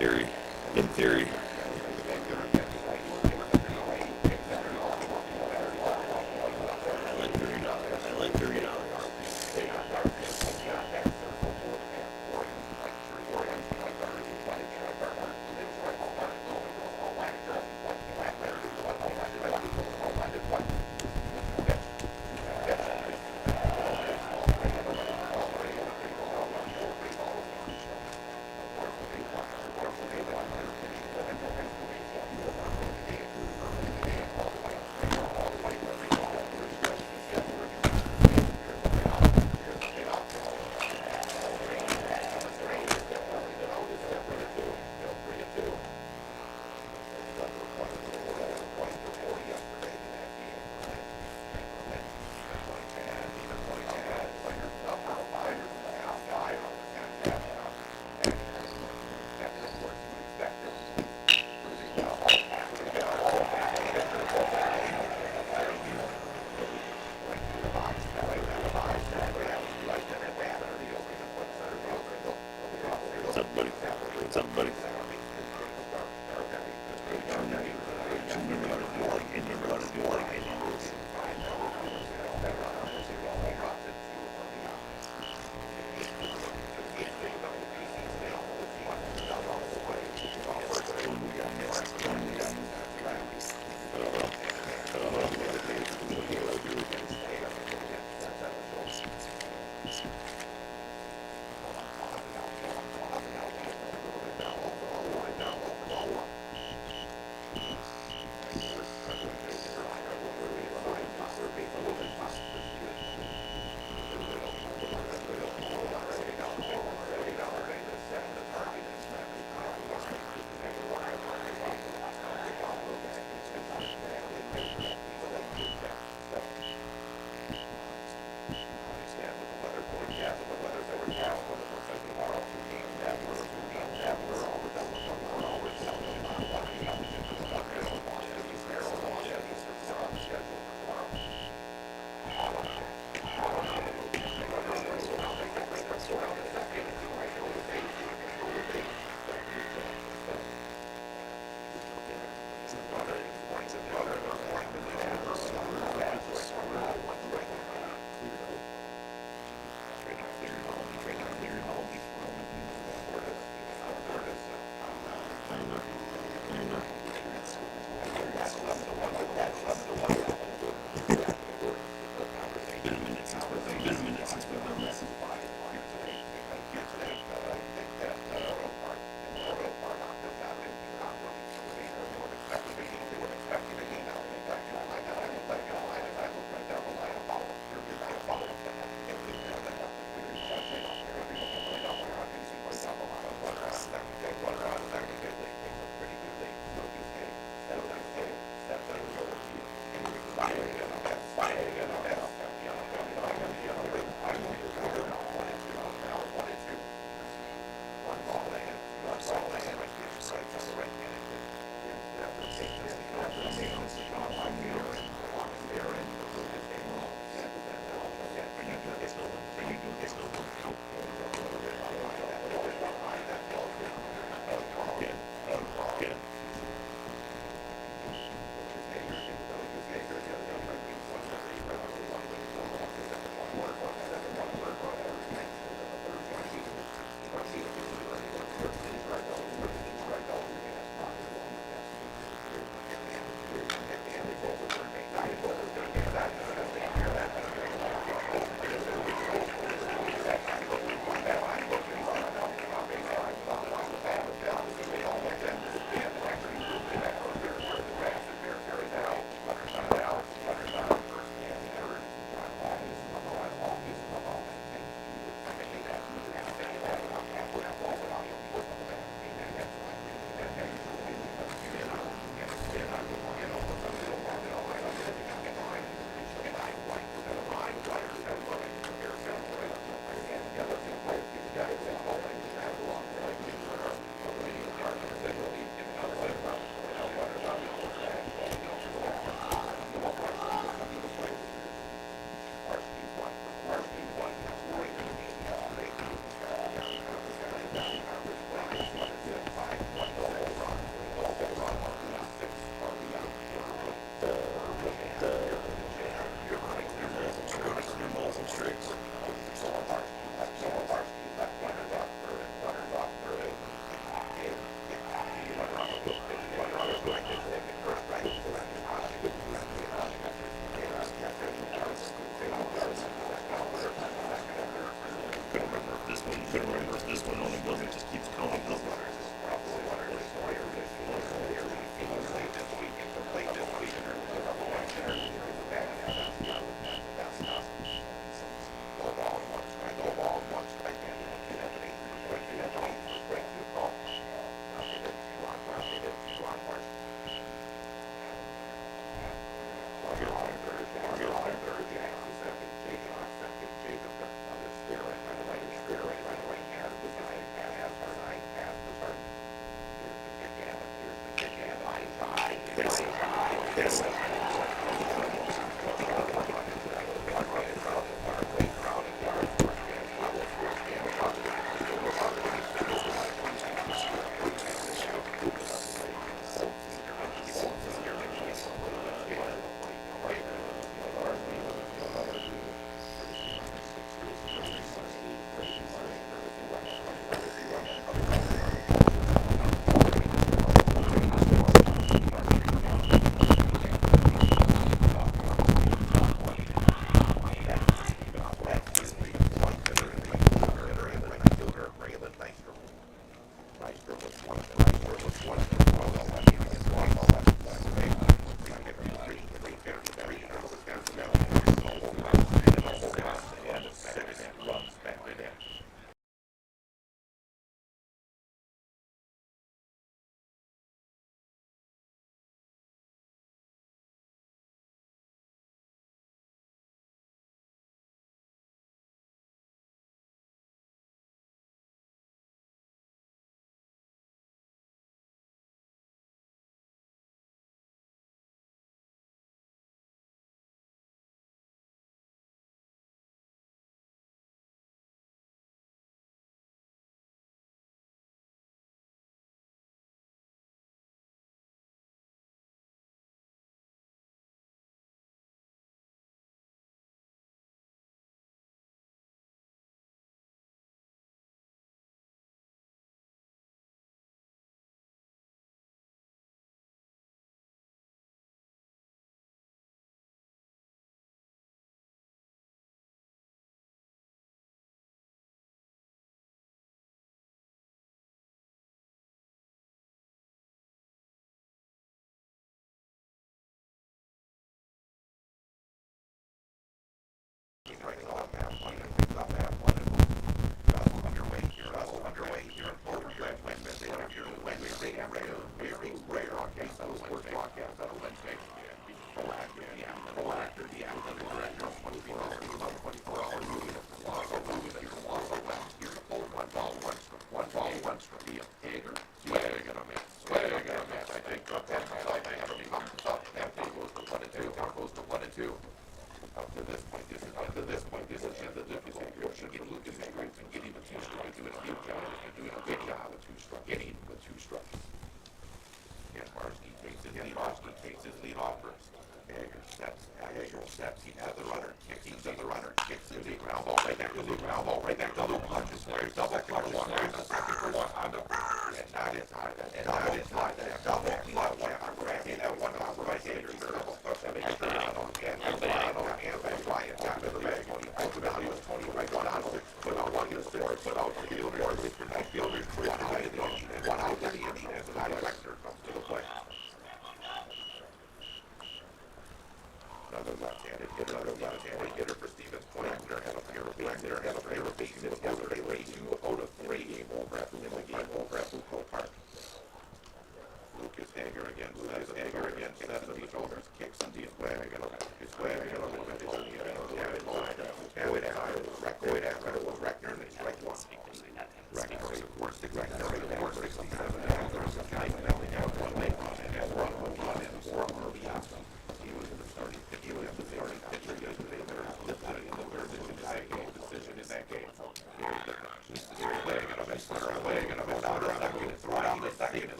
theory. I like theory. What's up, buddy?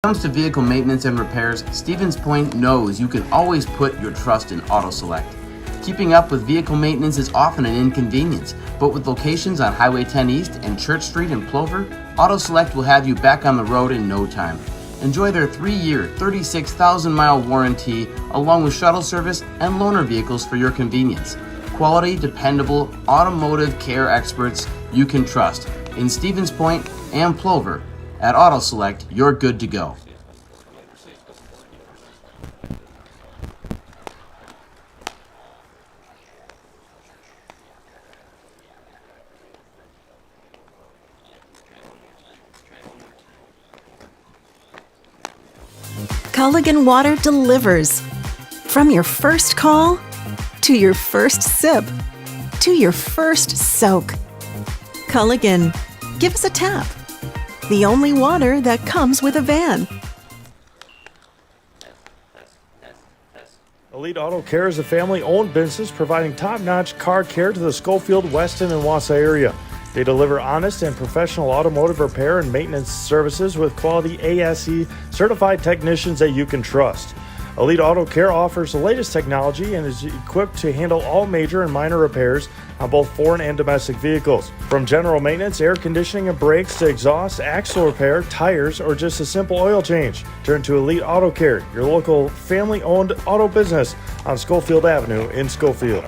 When it comes to vehicle maintenance and repairs, Stevens Point knows you can always put your trust in AutoSelect. Keeping up with vehicle maintenance is often an inconvenience, but with locations on Highway 10 East and Church Street in Plover, AutoSelect will have you back on the road in no time. Enjoy their 3-year, 36,000-mile warranty along with shuttle service and loaner vehicles for your convenience. Quality, dependable, automotive care experts you can trust in Stevens Point and Plover. At AutoSelect, you're good to go. Culligan Water delivers. From your first call, to your first sip, to your first soak. Culligan, give us a tap. The only water that comes with a van. Elite Auto Care is a family-owned business providing top-notch car care to the Schofield, Weston, and Wausau area. They deliver honest and professional automotive repair and maintenance services with quality ASE certified technicians that you can trust. Elite Auto Care offers the latest technology and is equipped to handle all major and minor repairs on both foreign and domestic vehicles. From general maintenance, air conditioning and brakes to exhaust, axle repair, tires, or just a simple oil change. Turn to Elite Auto Care, your local family-owned auto business on Schofield Avenue in Schofield.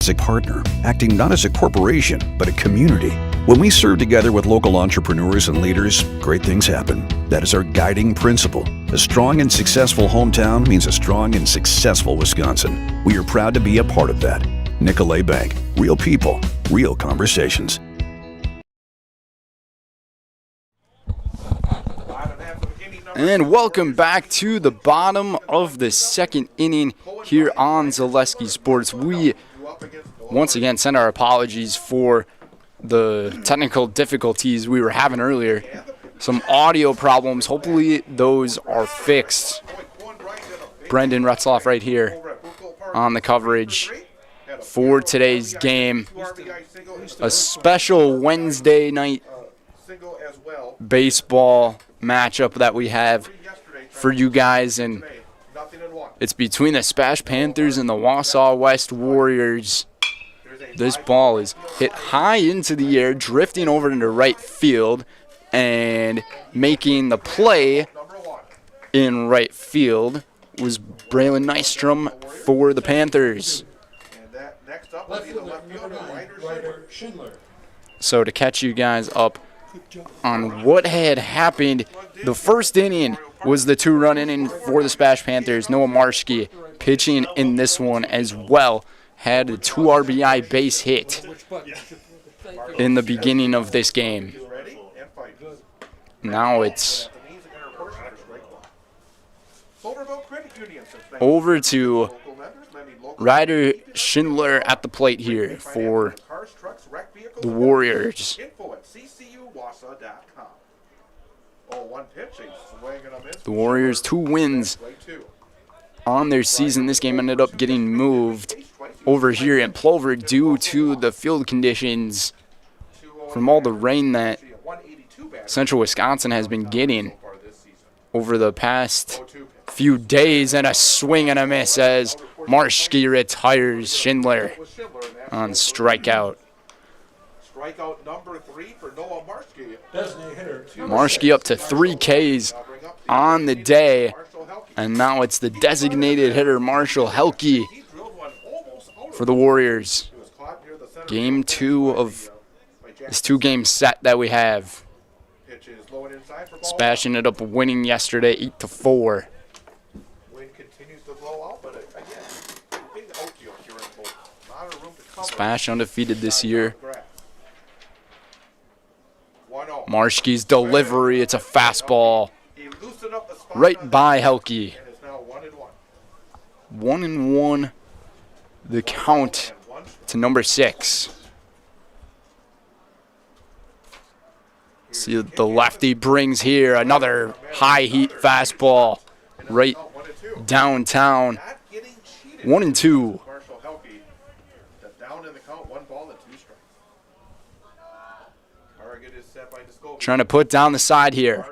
as a partner, acting not as a corporation, but a community. When we serve together with local entrepreneurs and leaders, great things happen. That is our guiding principle. A strong and successful hometown means a strong and successful Wisconsin. We are proud to be a part of that. Nicolet Bank. Real people, real conversations. And welcome back to the bottom of the second inning here on Zaleski Sports. We once again send our apologies for the technical difficulties we were having earlier. Some audio problems. Hopefully those are fixed. Brendan Retzloff right here on the coverage for today's game. A special Wednesday night baseball matchup that we have for you guys, and it's between the SPASH Panthers and the Wausau West Warriors. This ball is hit high into the air, drifting over into right field, and making the play in right field was Braylon Nystrom for the Panthers. So to catch you guys up on what had happened, the first inning was the 2-run inning for the SPASH Panthers. Noah Marschke pitching in this one as well. Had a 2 RBI base hit in the beginning of this game. Now it's over to Ryder Schindler at the plate here for the Warriors. The Warriors 2 wins on their season. This game ended up getting moved over here in Plover due to the field conditions from all the rain that Central Wisconsin has been getting over the past few days. And a swing and a miss as Marschke retires Schindler on strikeout. Strikeout number 3 for Noah Marschke. Marschke up to 3 Ks on the day, and now it's the designated hitter Marshall Helke for the Warriors. Game 2 of this 2-game set that we have. SPASH ended up winning yesterday 8-4. SPASH undefeated this year. Marschke's delivery, it's a fastball right by Helke. 1-1 the count to number 6. See what the lefty brings here. Another high heat fastball right downtown. 1-2. Trying to put down the side here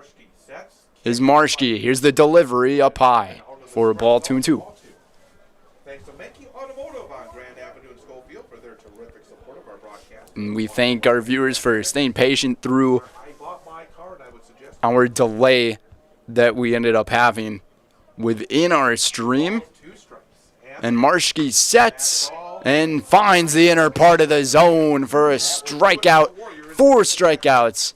is Marschke. Here's the delivery up high for a ball, 2-2. And we thank our viewers for staying patient through our delay that we ended up having within our stream. And Marschke sets and finds the inner part of the zone for a strikeout. 4 strikeouts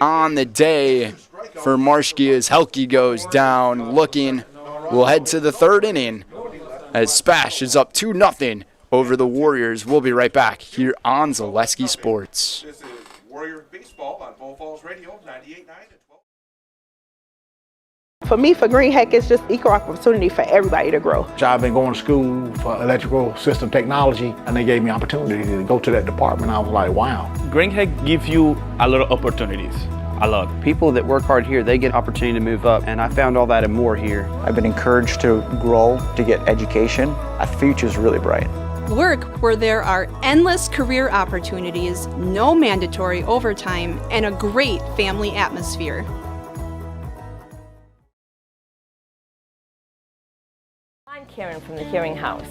on the day for Marschke as Helke goes down looking. We'll head to the 3rd inning as SPASH is up 2-0 over the Warriors. We'll be right back here on Zaleski Sports. This is Warrior Baseball on Bull Falls Radio 98.9. For me, for Green Heck, it's just equal opportunity for everybody to grow. I've been going to school for electrical system technology, and they gave me opportunity to go to that department. I was like, wow. Green Heck gives you a lot of opportunities. A lot. People that work hard here, they get opportunity to move up, and I found all that and more here. I've been encouraged to grow, to get education. The future's really bright. Work where there are endless career opportunities, no mandatory overtime, and a great family atmosphere. I'm Karen from the Hearing House.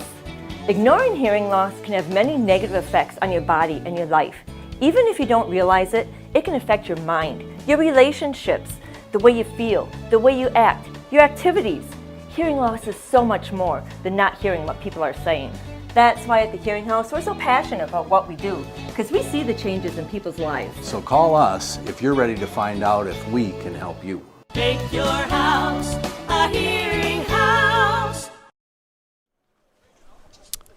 Ignoring hearing loss can have many negative effects on your body and your life. Even if you don't realize it, it can affect your mind, your relationships, the way you feel, the way you act, your activities. Hearing loss is so much more than not hearing what people are saying. That's why at the Hearing House, we're so passionate about what we do, because we see the changes in people's lives. So call us if you're ready to find out if we can help you. Make your house a hearing house.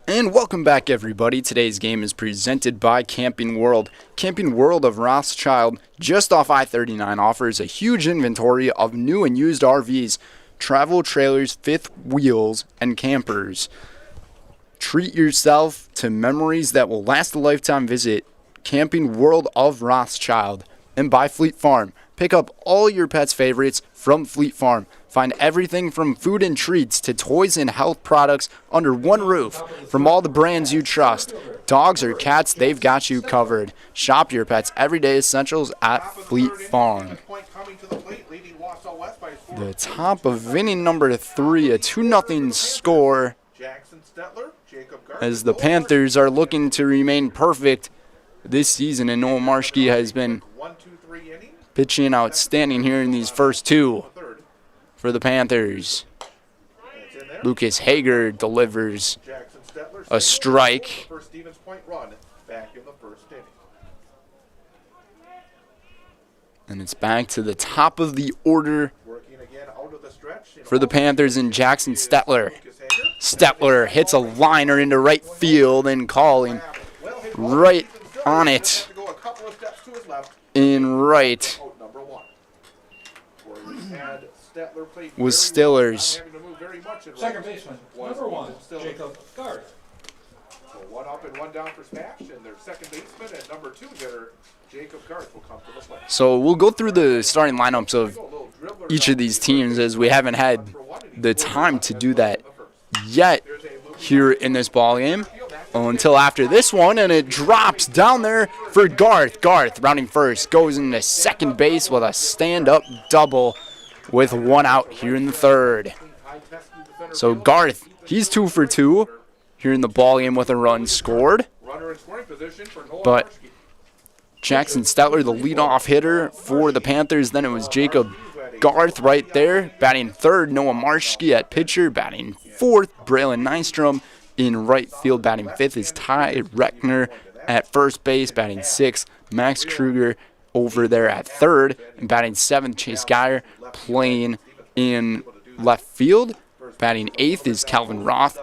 And welcome back, everybody. Today's game is presented by Camping World. Camping World of Rothschild, just off I-39, offers a huge inventory of new and used RVs, travel trailers, fifth wheels, and campers. Treat yourself to memories that will last a lifetime. Visit Camping World of Rothschild and buy Fleet Farm. Pick up all your pets' favorites from Fleet Farm. Find everything from food and treats to toys and health products under one roof from all the brands you trust. Dogs or cats, they've got you covered. Shop your pets' everyday essentials at Fleet Farm. The top of inning number 3, a 2-0 score, as the Panthers are looking to remain perfect this season, and Noah Marshke has been pitching outstanding here in these first two for the Panthers. Lucas Hager delivers a strike. And it's back to the top of the order for the Panthers and Jackson Stetler. Stetler hits a liner into right field and calling right on it in right was Stillers. Second baseman, number 1, Jacob Garth. So 1 up and 1 down for SPASH, and their second baseman and number 2 hitter, Jacob Garth, will come to the plate. So we'll go through the starting lineups of each of these teams, as we haven't had the time to do that yet here in this ball game until after this one, and it drops down there for Garth. Garth, rounding first, goes into second base with a stand-up double with 1 out here in the third. So Garth, he's 2 for 2 here in the ball game with a run scored. But Jackson Stetler, the leadoff hitter for the Panthers. Then it was Jacob Garth right there, batting third. Noah Marshke at pitcher, batting fourth. Braylon Nystrom in right field, batting fifth is Ty Reckner at first base, batting sixth. Max Kruger over there at third, and batting seventh, Chase Geyer playing in left field. Batting eighth is Calvin Roth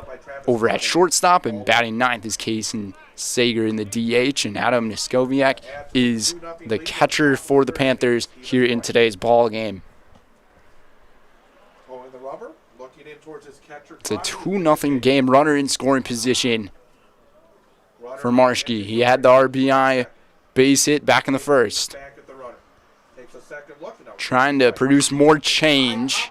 over at shortstop, and batting ninth is Kason Sager in the DH, and Adam Niskoviak is the catcher for the Panthers here in today's ball game. It's a 2-0 game. Runner in scoring position for Marshke. He had the RBI base hit back in the first. Trying to produce more change.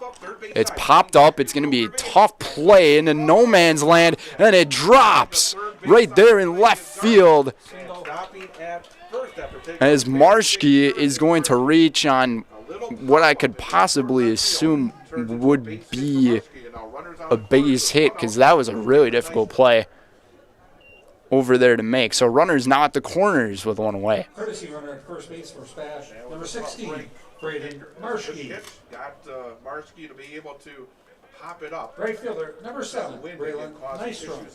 It's popped up. It's going to be a tough play into no man's land, and it drops right there in left field as Marshke is going to reach on what I could possibly assume would be a base hit, because that was a really difficult play over there to make. So runners now at the corners with one away. Courtesy runner at first base for SPASH, number 16, Braden Marshke. Got Marshke to be able to hop it up. Right fielder, number 7, Braylon Nystrom.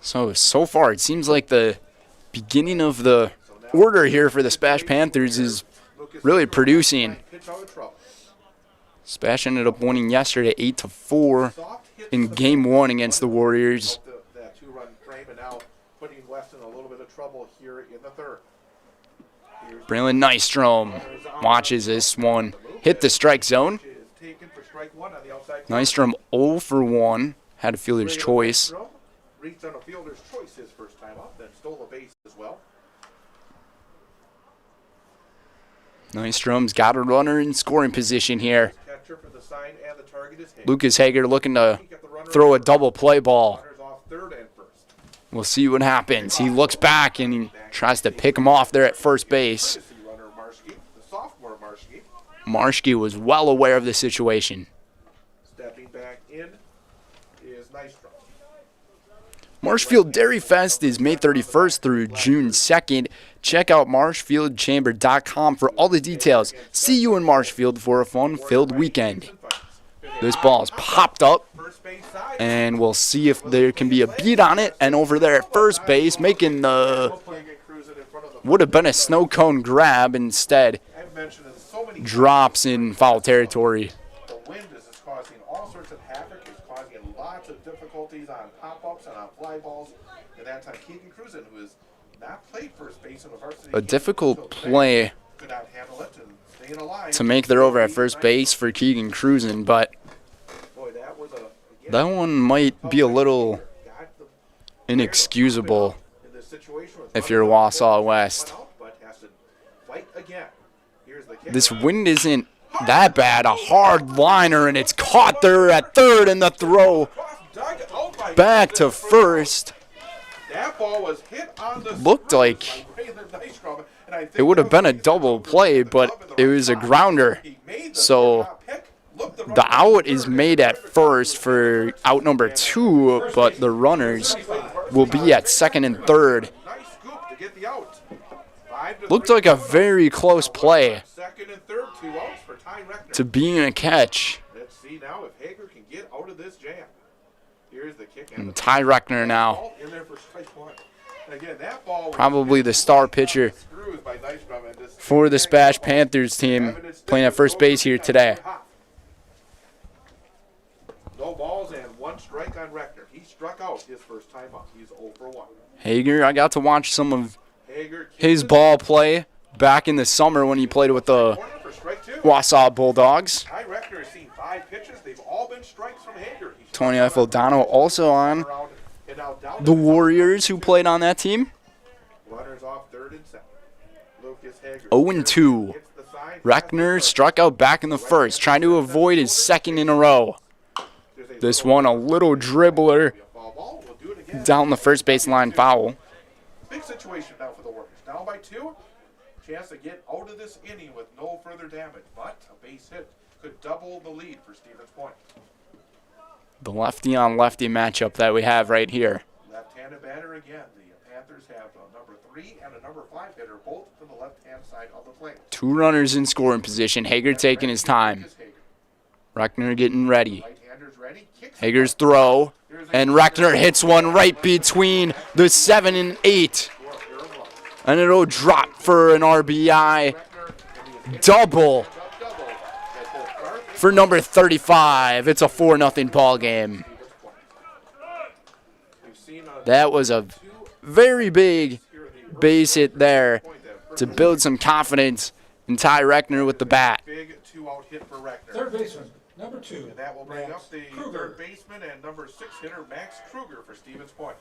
So far, it seems like the beginning of the order here for the SPASH Panthers is really producing. SPASH ended up winning yesterday 8-4 in Game 1 against the Warriors. Braylon Nystrom watches this one hit the strike zone. Nystrom 0 for 1, had a fielder's choice. Reached on a fielder's choice his first time up, then stole a base as well. Nystrom's got a runner in scoring position here. Lucas Hager looking to throw a double play ball. We'll see what happens. He looks back and he tries to pick him off there at first base. Marshke was well aware of the situation. Stepping back in is Nystrom. Marshfield Dairy Fest is May 31st through June 2nd. Check out marshfieldchamber.com for all the details. See you in Marshfield for a fun-filled weekend. This ball is popped up, and we'll see if there can be a beat on it. And over there at first base, making the would have been a snow cone grab, instead drops in foul territory. The wind is causing all sorts of havoc. It's causing lots of difficulties on pop-ups and on fly balls. And that time, Keegan Cruzen, who has not played first base in the varsity, A difficult play could not handle it and staying alive. to make there over at first base for Keegan Cruzen, but that one might be a little inexcusable if you're Wausau West. This wind isn't that bad. A hard liner, and it's caught there at third, and the throw back to first. That ball was hit on the Looked like it would have been a double play, but it was a grounder. So the out is made at first for out number 2, but the runners will be at second and third. Looked like a very close play to being a catch. Let's see now if Hager can get out of this jam. Here's the kick. And Ty Reckner now, In there for strike one. And again, that ball was probably the star pitcher for the SPASH Panthers team, playing at first base here today. No balls and 1 strike on Reckner. He struck out his first time up. He's 0 for 1. Hager, I got to watch some of his ball play back in the summer when he played with the Wausau Bulldogs. Ty Reckner has seen 5 pitches. They've all been strikes from Hager. Tony Eiffeldano also on the Warriors, who played on that team. Runners off third and second. Lucas Hager 0-2. Reckner struck out back in the first, trying to avoid his second in a row. This one, a little dribbler down the first baseline foul. Big situation now for the Warriors. Down by 2. Chance to get out of this inning with no further damage, but a base hit could double the lead for Stevens Point. The lefty-on-lefty matchup that we have right here. Left-handed batter again. The Panthers have a number 3 and a number 5 hitter, both to the left-hand side of the plate. 2 runners in scoring position. Hager taking his time. Reckner getting ready. Hager's throw, and Reckner hits one right between the 7 and 8. And it'll drop for an RBI double for number 35. It's a 4-0 ball game. That was a very big base hit there to build some confidence in Ty Reckner with the bat. Big 2-out hit for Reckner. Third baseman, number 2. And that will bring up the third baseman and number 6 hitter, Max Kruger, for Stevens Point.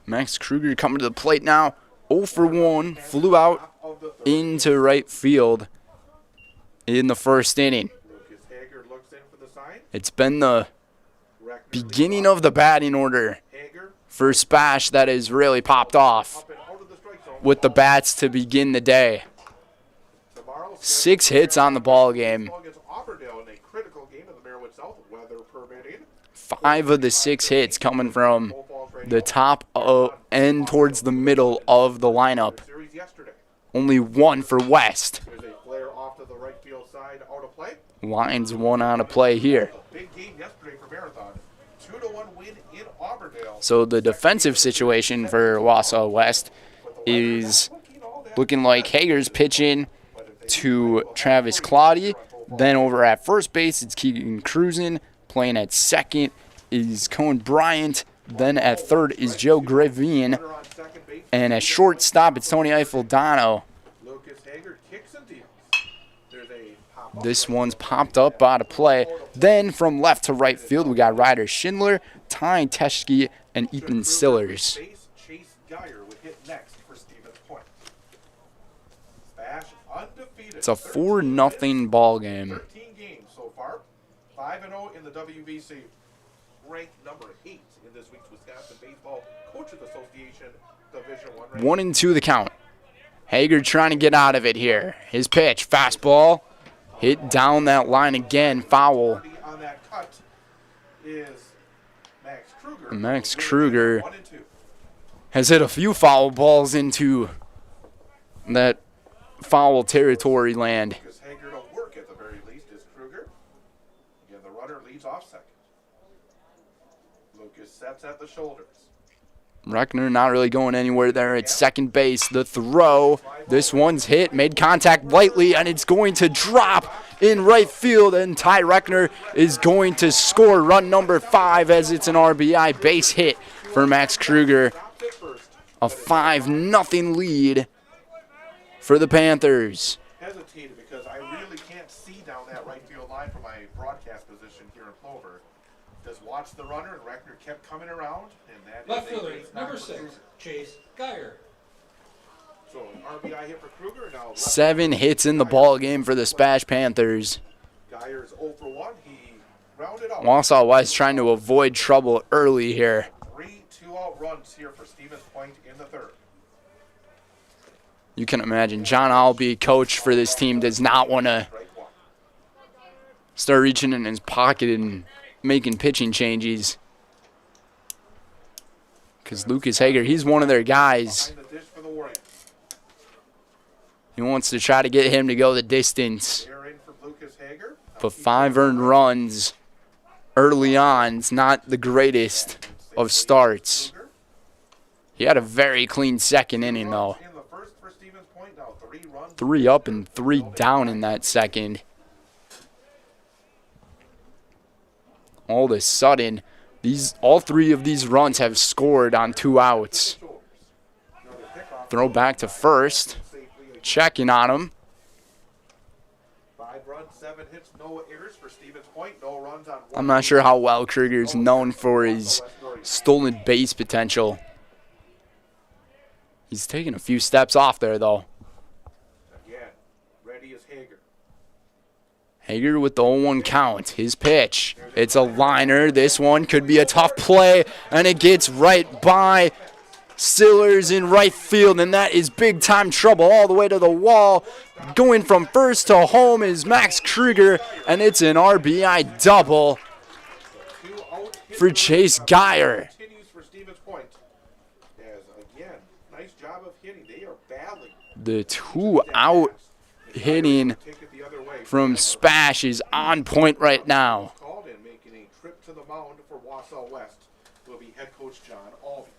Max Kruger coming to the plate now. 0 for 1, flew out into right field in the first inning. It's been the beginning of the batting order for SPASH that has really popped off with the bats to begin the day. 6 hits on the ball game. 5 of the 6 hits coming from the top end towards the middle of the lineup. Only 1 for West. Lines 1 out of play here. So the defensive situation for Wausau West is looking like Hager's pitching to Travis Claudy. Then over at first base, it's Keegan Cruzen. Playing at second is Cohen Bryant. Then at third is Joe Gravine. And at shortstop, it's Tony Eiffeldano. This one's popped up out of play. Then from left to right field, we got Ryder Schindler, Ty Teschke, and Ethan Sillers. It's a 4-0 ball game. 13 games so far. 5-0 in the WBC. Ranked number 8 in this week's Wisconsin Baseball Coaches Association Division 1. 1-2 the count. Hager trying to get out of it here. His pitch, fastball, hit down that line again, foul. On that cut is Max Kruger. Max Kruger has hit a few foul balls into that foul territory land. leads off second. Lucas sets at the shoulders. Reckner not really going anywhere there at second base. The throw, this one's hit, made contact lightly, and it's going to drop in right field, and Ty Reckner is going to score run number 5 as it's an RBI base hit for Max Kruger. A 5-0 lead for the Panthers. Hesitated because I really can't see down that right field line from my broadcast position here in Plover. Just watched the runner, and Reckner kept coming around, and that Left is a fielder, base number knock for 6, Kruger. Chase Geyer. So an RBI hit for Kruger. Now 7 hits in the ball game for the SPASH Panthers. Geyer's 0 for 1. He rounded out. Wausau West trying to avoid trouble early here. 3 2-out runs here for Stevens Point in the third. You can imagine John Albee, coach for this team, does not want to start reaching in his pocket and making pitching changes. Because Lucas Hager, he's one of their guys. He wants to try to get him to go the distance. But 5 earned runs early on is not the greatest of starts. He had a very clean second inning, though. 3 up and 3 down in that second. All of a sudden, all 3 of these runs have scored on 2 outs. Throw back to first. Checking on him. 5 runs, 7 hits, no errors for Stevens Point. No runs on 1. I'm not sure how well Kruger's known for his stolen base potential. He's taking a few steps off there, though. Again, ready is Hager. Hager with the 0-1 count. His pitch. It's a liner. This one could be a tough play, and it gets right by Stillers in right field, and that is big-time trouble all the way to the wall. Going from first to home is Max Kruger, and it's an RBI double for Chase Geyer. The 2-out hitting from SPASH is on point right now. Making a trip to the mound for Wausau West will be head coach John Albee.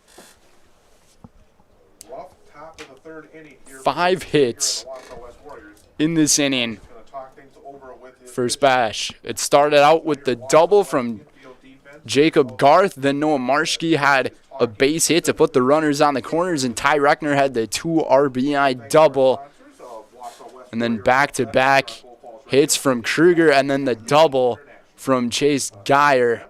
Rough top of the 3rd inning here. 5 hits in this inning for SPASH. It started out with the double from Jacob Garth. Then Noah Marschke had a base hit to put the runners on the corners, and Ty Reckner had the 2 RBI double. And then back-to-back hits from Kruger, and then the double from Chase Geyer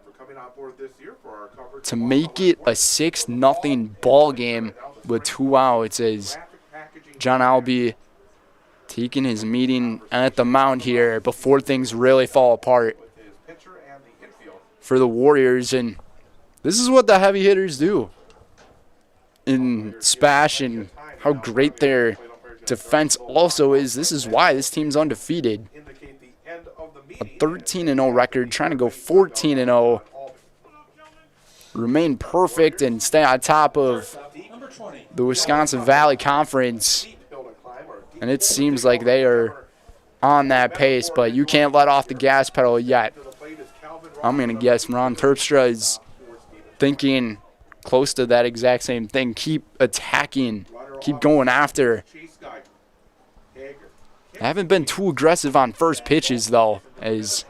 to make it a 6-0 ball game with 2 outs as John Albee taking his meeting at the mound here before things really fall apart for the Warriors. And this is what the heavy hitters do in SPASH, and how great their defense also is. This is why this team's undefeated. A 13-0 record, trying to go 14-0. Remain perfect and stay on top of the Wisconsin Valley Conference. And it seems like they are on that pace, but you can't let off the gas pedal yet. I'm going to guess Ron Terpstra is thinking close to that exact same thing. Keep attacking. Keep going after. I haven't been too aggressive on first pitches, though, as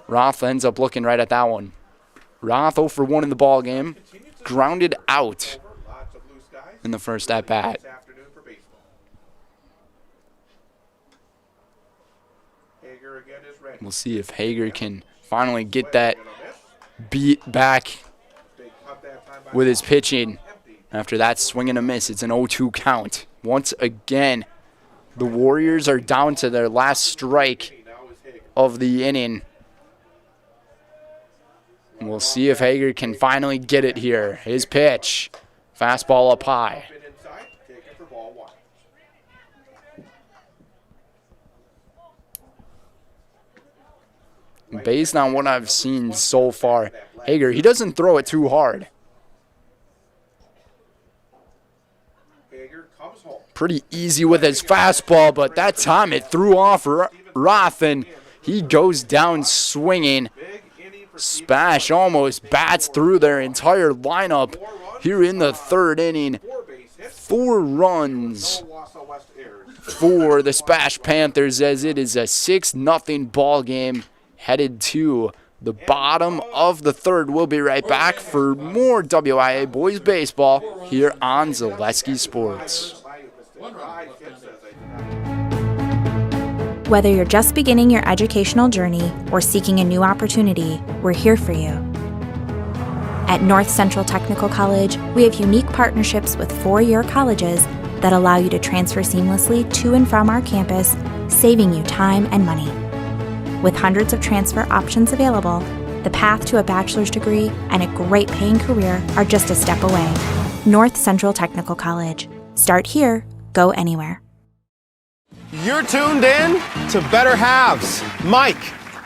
Roth ends up looking right at that one. Roth 0 for 1 in the ball game. Grounded out in the first at-bat. We'll see if Hager can finally get that beat back with his pitching. After that swing and a miss, it's an 0-2 count. Once again, the Warriors are down to their last strike of the inning. We'll see if Hager can finally get it here. His pitch, fastball up high. Based on what I've seen so far, Hager, he doesn't throw it too hard. Pretty easy with his fastball, but that time it threw off Roth, and He goes down swinging. SPASH almost bats through their entire lineup here in the third inning. 4 runs for the SPASH Panthers as it is a 6-0 ball game headed to the bottom of the third. We'll be right back for more WIAA boys baseball here on Zaleski Sports. Whether you're just beginning your educational journey or seeking a new opportunity, we're here for you. At North Central Technical College, we have unique partnerships with 4-year colleges that allow you to transfer seamlessly to and from our campus, saving you time and money. With hundreds of transfer options available, the path to a bachelor's degree and a great paying career are just a step away. North Central Technical College. Start here, go anywhere. You're tuned in to Better Halves. Mike,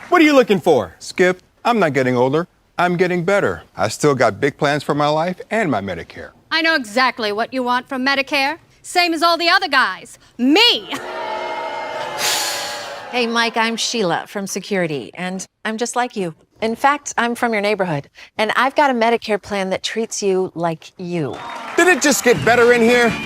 what are you looking for? Skip, I'm not getting older. I'm getting better. I still got big plans for my life and my Medicare. I know exactly what you want from Medicare. Same as all the other guys. Me! Hey, Mike, I'm Sheila from Security, and I'm just like you. In fact, I'm from your neighborhood, and I've got a Medicare plan that treats you like you. Did it just get better in here?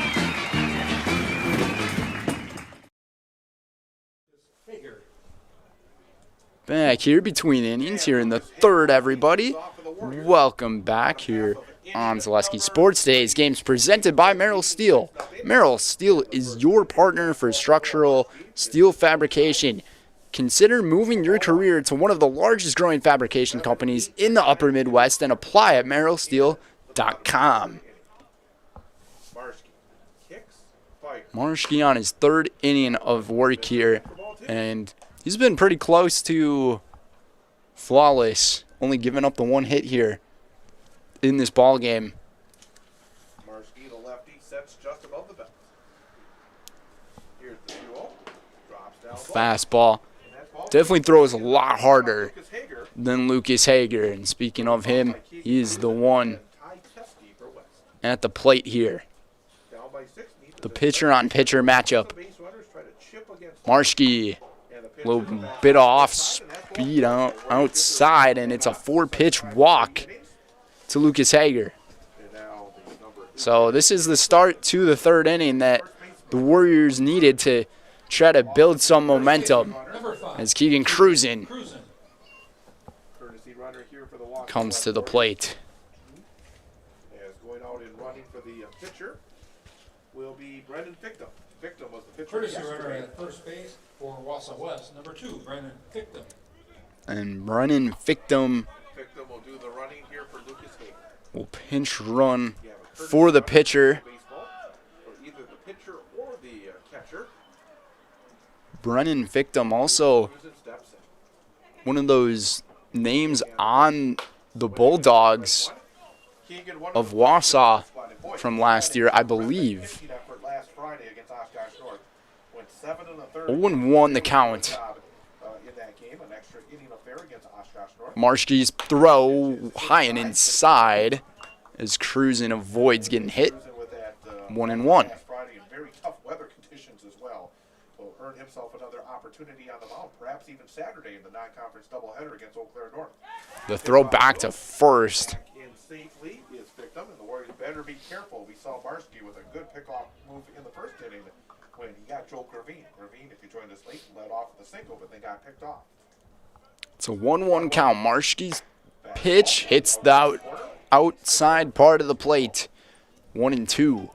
Back here between innings here in the third, everybody. Welcome back here on Zaleski Sports. Today's game's presented by Merrill Steel. Merrill Steel is your partner for structural steel fabrication. Consider moving your career to one of the largest growing fabrication companies in the upper Midwest and apply at merrillsteel.com. Marshke on his third inning of work here, and he's been pretty close to flawless, only giving up the 1 hit here in this ball game. Marshke, the lefty, sets just above the belt. Here's the 2-0. Drops down. Fastball. Definitely throws a lot harder than Lucas Hager. And speaking of him, he is the one at the plate here. The pitcher-on-pitcher matchup. Marshke, a little bit off speed outside, and it's a 4-pitch walk to Lucas Hager. So this is the start to the third inning that the Warriors needed to try to build some momentum as Keegan Cruzen comes to the plate. As going out and running for the pitcher will be Brendan Fictum. Fictum was the pitcher. Courtesy runner at first base for Wausau West, number 2, Brendan Fictum. And Brennan Fictum Fictum will do the running here for Lucas Hager. will pinch run for the pitcher. Either the pitcher or the catcher. Brennan Fictum also one of those names on the Bulldogs of Wausau from last year, I believe. 0-1 the count. Marshke's throw high and inside as Cruzen avoids getting hit. 1-1. Very tough weather conditions as well. Will earn himself another opportunity on the mound, perhaps even Saturday in the non-conference doubleheader against Eau Claire North. The throw back to first. In safely is Fictum, and the Warriors better be careful. We saw Marshke with a good pickoff move in the first inning when he got Joel Gravine. Gravine, if you joined us late, led off with a single, but then got picked off. It's a 1-1 count. Marshke's pitch hits the outside part of the plate. 1-2.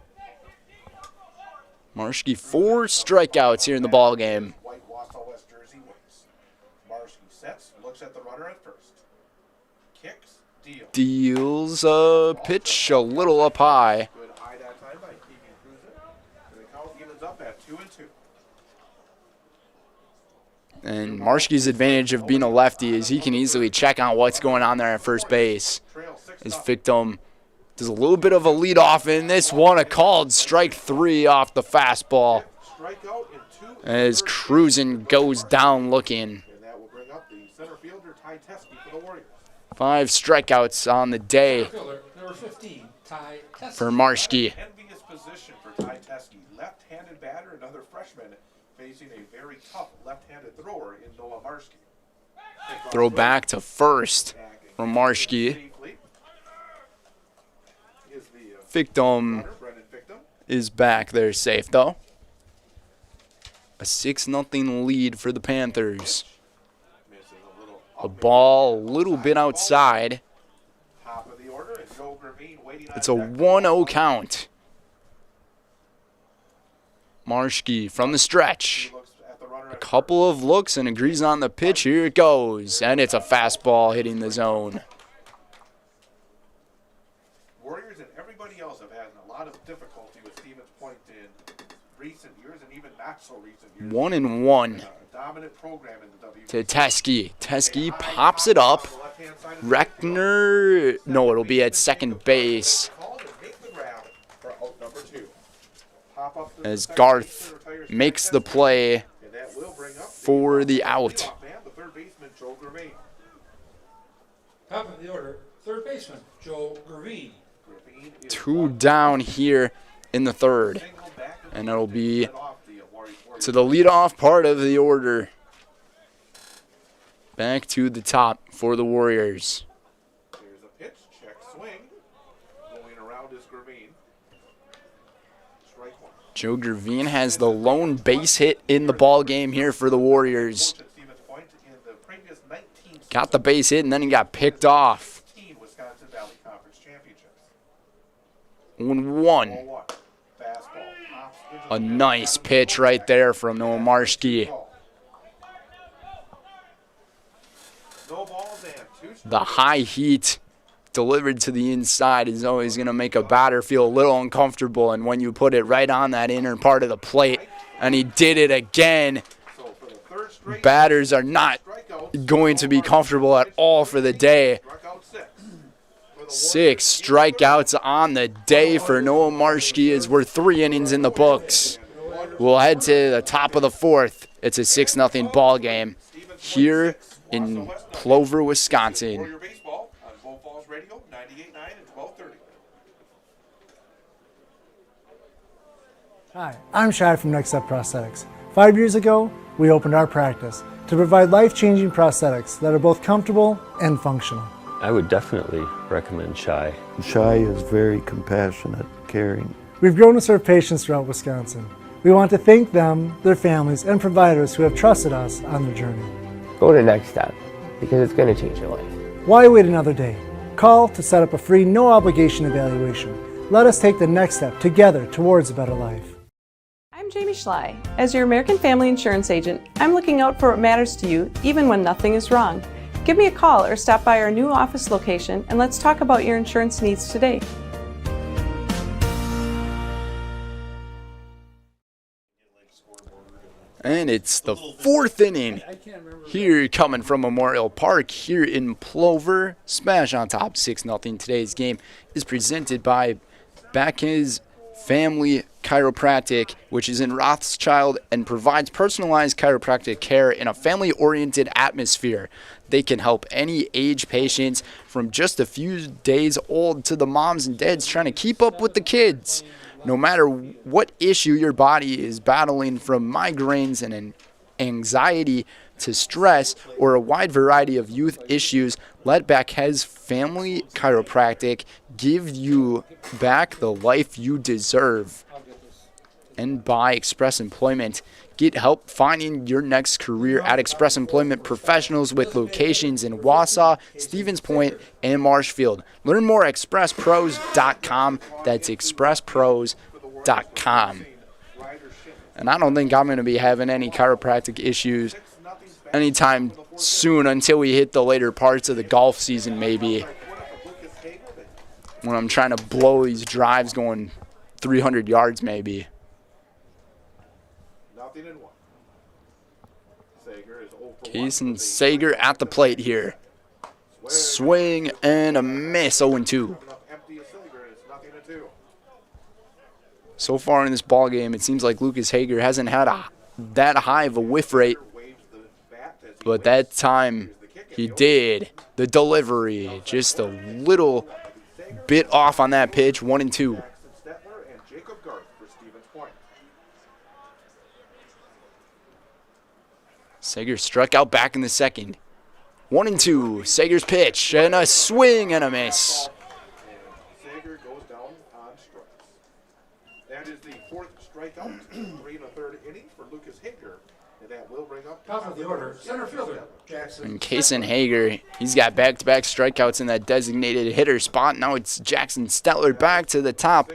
Marshke 4 strikeouts here in the ball game. White Wausau West jersey wins. Marshke sets, looks at the runner at first. Kicks, Deals a pitch a little up high. Good eye that time by Keegan Cruzen. And the count evens up at 2-2. And Marshke's advantage of being a lefty is he can easily check on what's going on there at first base. As Fictum does a little bit of a leadoff in this one, a called strike 3 off the fastball. As Cruzen goes down looking. And that will bring up the center fielder, Ty Teskey, for the Warriors. 5 strikeouts on the day Number 15, Ty Teskey. for Marshke. Envious position for Ty Teskey. Left-handed batter, another freshman, facing a very tough left-handed thrower in Noah Marshke. Throw back to first from Marshke. Victim is back there safe, though. A 6-0 lead for the Panthers. The ball a little bit outside. It's a 1-0 count. Marshke from the stretch. A couple of looks and agrees on the pitch. Here it goes. And it's a fastball hitting the zone. Warriors and everybody else have had a lot of difficulty with Stevens Point in recent years and even not so recent years. 1-1 Dominant program in the W. to Teskey. Teskey pops it up. Reckner, no, it'll be at second base. As Garth makes the play for the out. Top of the order, third baseman, Joe Gravine. 2 down here in the third. And it'll be to the leadoff part of the order. Back to the top for the Warriors. There's a pitch, check, swing. Going around is Gravine. Strike 1. Joe Gravine has the lone base hit in the ball game here for the Warriors. Got the base hit and then he got picked off. 1-1. A nice pitch right there from Noah Marshke. The high heat delivered to the inside is always going to make a batter feel a little uncomfortable, and when you put it right on that inner part of the plate, and he did it again, batters are not going to be comfortable at all for the day. 6 strikeouts on the day for Noah Marshke as we're 3 innings in the books. We'll head to the top of the 4th. It's a 6-0 ball game here in Plover, Wisconsin. Hi, I'm Shai from Next Step Prosthetics. 5 years ago, we opened our practice to provide life-changing prosthetics that are both comfortable and functional. I would definitely recommend Shai. Shai is very compassionate, caring. We've grown to serve patients throughout Wisconsin. We want to thank them, their families, and providers who have trusted us on their journey. Go to Next Step, because it's going to change your life. Why wait another day? Call to set up a free, no-obligation evaluation. Let us take the next step together towards a better life. I'm Jamie Schley. As your American Family Insurance agent, I'm looking out for what matters to you, even when nothing is wrong. Give me a call or stop by our new office location and let's talk about your insurance needs today. And it's the 4th inning here coming from Memorial Park here in Plover. Smash on top 6-0. Today's game is presented by Backes Family Chiropractic, which is in Rothschild and provides personalized chiropractic care in a family-oriented atmosphere. They can help any age patients from just a few days old to the moms and dads trying to keep up with the kids. No matter what issue your body is battling, from migraines and anxiety to stress or a wide variety of youth issues, let Backes Family Chiropractic give you back the life you deserve. And by Express Employment, get help finding your next career at Express Employment Professionals with locations in Wausau, Stevens Point, and Marshfield. Learn more at expresspros.com. That's expresspros.com. And I don't think I'm going to be having any chiropractic issues anytime soon until we hit the later parts of the golf season, maybe, when I'm trying to blow these drives going 300 yards maybe. Jason Sager at the plate here. Swing and a miss, 0-2. So far in this ball game, it seems like Lucas Hager hasn't had that high of a whiff rate, but that time he did. The delivery, just a little bit off on that pitch, 1-2. Sager struck out back in the second. 1-2. Sager's pitch and a swing and a miss. Sager goes down on strikes. That is the fourth strikeout, 3 1/3 innings for Lucas Hager. And that will bring up top of the order, center fielder, Jackson. And Kason Hager, he's got back-to-back strikeouts in that designated hitter spot. Now it's Jackson Stetler back to the top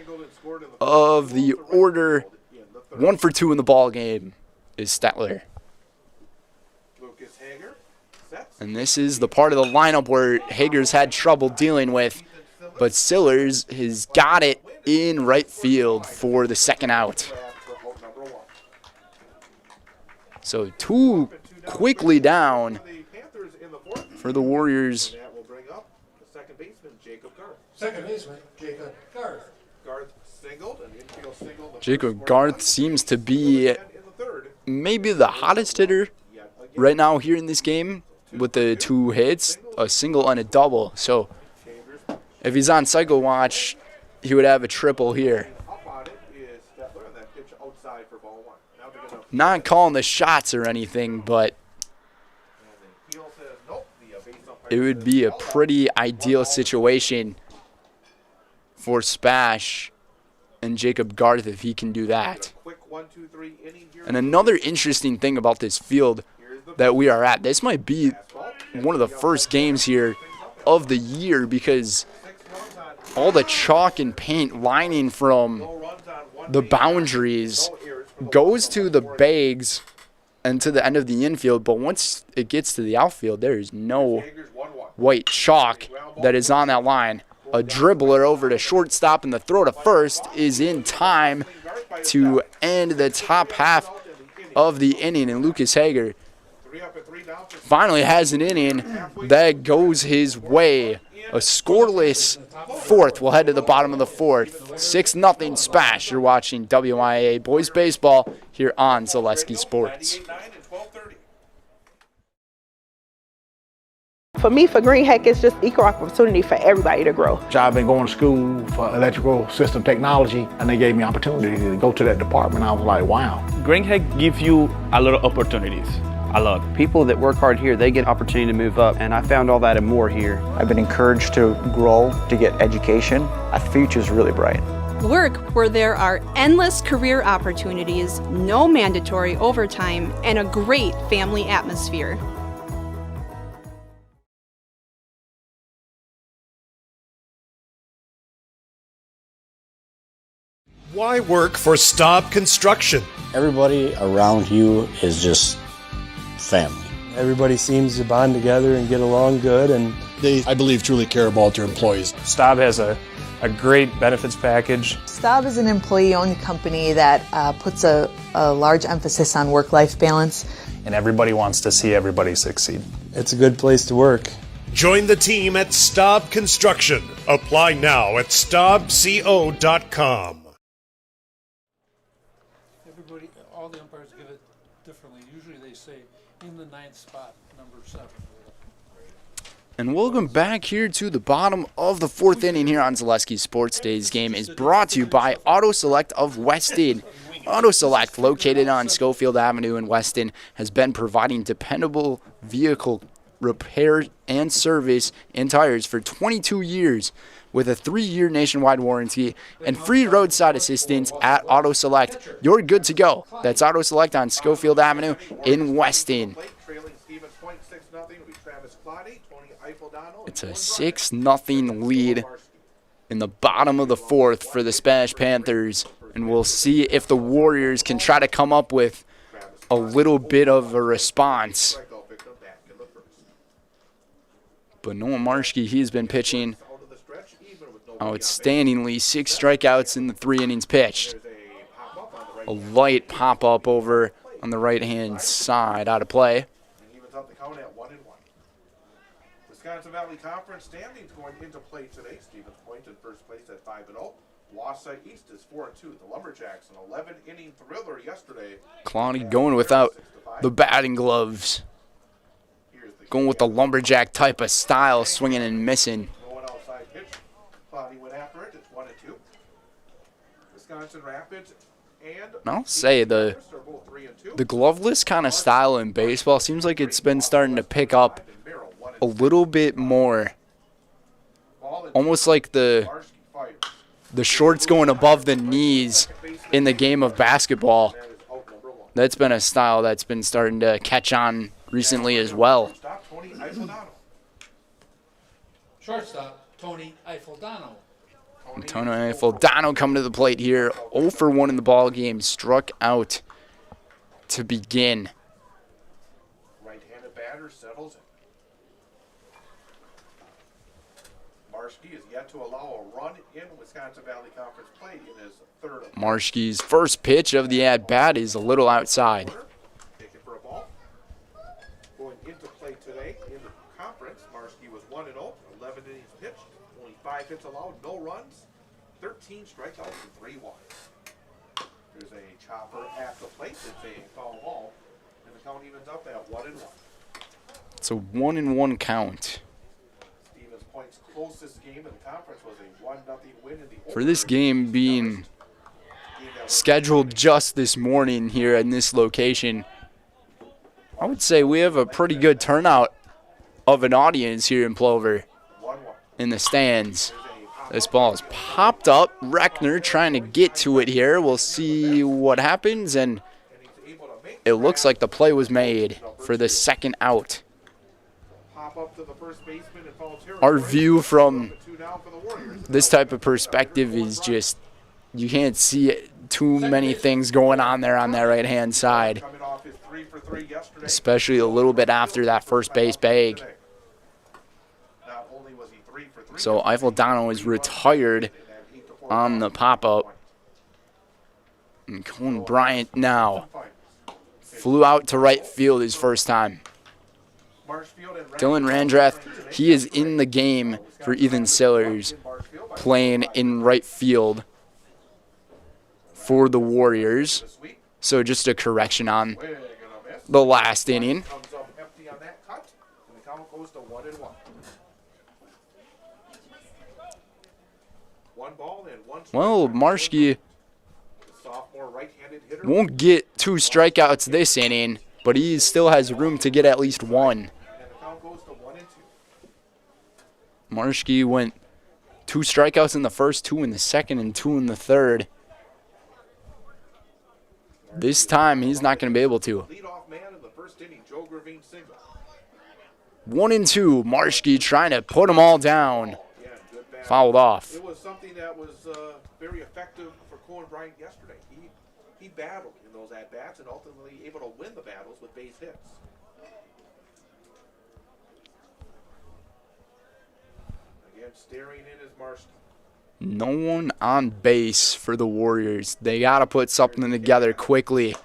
of the order. 1 for 2 in the ball game is Stetler. Lucas Hager sets. And this is the part of the lineup where Hager's had trouble dealing with, but Sillers has got it in right field for the second out. So 2 quickly down for the Warriors. That will bring up the second baseman, Jacob Garth. Second baseman, Jacob Garth. Garth singled, an infield single. Jacob Garth seems to be maybe the hottest hitter right now here in this game with the 2 hits, a single and a double. So if he's on cycle watch, he would have a triple here. Not calling the shots or anything, but it would be a pretty ideal situation for SPASH and Jacob Garth if he can do that. And another interesting thing about this field that we are at, this might be one of the first games here of the year because all the chalk and paint lining from the boundaries goes to the bags and to the end of the infield, but once it gets to the outfield, there is no white chalk that is on that line. A dribbler over to shortstop and the throw to first is in time to end the top half of the inning, and Lucas Hager finally has an inning that goes his way. A scoreless fourth. We'll head to the bottom of the fourth. 6-0 SPASH. You're watching WIAA Boys Baseball here on Zaleski Sports. For me, for Green Heck, it's just equal opportunity for everybody to grow. I've been going to school for electrical system technology, and they gave me opportunity to go to that department. I was like, wow. Green Heck gives you a lot of opportunities. A lot. People that work hard here, they get opportunity to move up, and I found all that and more here. I've been encouraged to grow, to get education. Our future's really bright. Work where there are endless career opportunities, no mandatory overtime, and a great family atmosphere. Why work for Staub Construction? Everybody around you is just family. Everybody seems to bond together and get along good, and they, I believe, truly care about their employees. Staub has a great benefits package. Staub is an employee-owned company that puts a large emphasis on work-life balance. And everybody wants to see everybody succeed. It's a good place to work. Join the team at Staub Construction. Apply now at staubco.com. All the umpires give it differently. Usually they say in the 9th spot, number 7. And welcome back here to the bottom of the 4th inning here on Zaleski Sports. Today's game is brought to you by Auto Select of Weston. Auto Select, located on Schofield Avenue in Weston, has been providing dependable vehicle repair and service and tires for 22 years. With a 3-year nationwide warranty and free roadside assistance at Auto Select, you're good to go. That's Auto Select on Schofield Avenue in Weston. It's a 6-0 lead in the bottom of the 4th for the SPASH Panthers, and we'll see if the Warriors can try to come up with a little bit of a response. But Noah Marshke, he's been pitching outstandingly. 6 strikeouts in the 3 innings pitched. A light pop-up over on the right-hand side, out of play. Wisconsin Valley Conference standings going into play today. Stevens Point in first place at 5-0. Wausau East is 4-2. The Lumberjacks, an 11-inning thriller yesterday. Clowney going without the batting gloves. Going with the Lumberjack type of style, swinging and missing. Clowney went after it. It's 1-2. Wisconsin Rapids and I'll say the gloveless kind of style in baseball seems like it's been starting to pick up a little bit more. Almost like the shorts going above the knees in the game of basketball. That's been a style that's been starting to catch on recently as well. Shortstop, Tony Eifeldano. Tony Eifeldano coming to the plate here. 0 for 1 in the ball game. Struck out to begin. Right-handed batter settles in. Marshke is yet to allow a run in Wisconsin Valley Conference play in his third. Marshke's first pitch of the at-bat is a little outside. Taken for a ball. Going into play today in the conference, Marshke was 1-0, 11 innings pitched, only 5 hits allowed, no runs, 13 strikeouts, and 3 walks. There's a chopper at the plate. It's a foul ball, and the count evens up at 1-1. It's a 1-1 count. Stevens Point's closest game in the conference was a 1-0 win in the For this game being scheduled just this morning here in this location, I would say we have a pretty good turnout of an audience here in Plover in the stands. This ball is popped up. Reckner trying to get to it here. We'll see what happens, and it looks like the play was made for the second out. Our view from this type of perspective is just, you can't see too many things going on there on that right-hand side, especially a little bit after that first base bag. So Eifeldano is retired on the pop-up. And Cohen Bryant now flew out to right field his first time. Dylan Randrath, he is in the game for Ethan Sellers, playing in right field for the Warriors. So just a correction on the last inning. Well, Marshke won't get 2 strikeouts this inning, but he still has room to get at least 1. Marshke went 2 strikeouts in the first, 2 in the second, and 2 in the third. This time, he's not going to be able to. 1-2, Marshke trying to put them all down. Fouled off. It was something that was very effective for Cohen Bryant yesterday. He battled in those at-bats and ultimately able to win the battles with base hits. Again, staring in is Marshke. No one on base for the Warriors. They got to put something together quickly.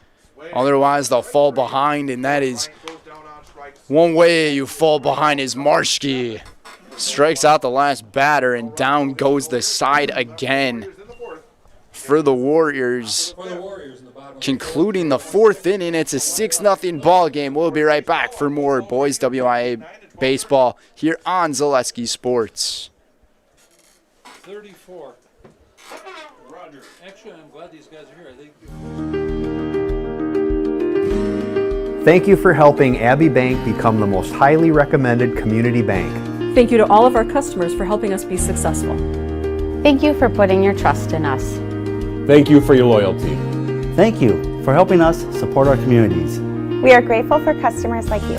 Otherwise, they'll fall behind, and that is one way you fall behind is Marshke. Strikes out the last batter, and down goes the side again for the Warriors. Concluding the 4th inning, it's a 6-0 ball game. We'll be right back for more boys WIAA baseball here on Zaleski Sports. 34. Roger. Actually, I'm glad these guys are here. I think. Thank you for helping Abbey Bank become the most highly recommended community bank. Thank you to all of our customers for helping us be successful. Thank you for putting your trust in us. Thank you for your loyalty. Thank you for helping us support our communities. We are grateful for customers like you.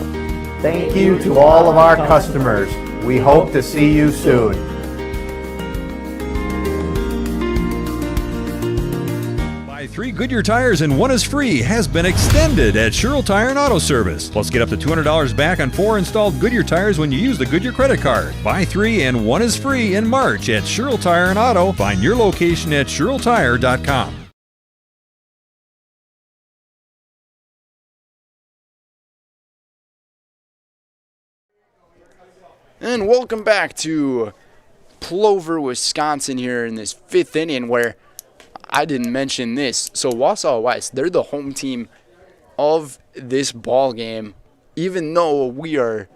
Thank you to all of our customers. We hope to see you soon. Buy 3 Goodyear tires and 1 is free has been extended at Sherrill Tire and Auto Service. Plus, get up to $200 back on 4 installed Goodyear tires when you use the Goodyear credit card. Buy 3 and 1 is free in March at Sherrill Tire and Auto. Find your location at SherrillTire.com. And welcome back to Plover, Wisconsin here in this 5th inning where I didn't mention this. So Wausau West, they're the home team of this ball game, even though we are,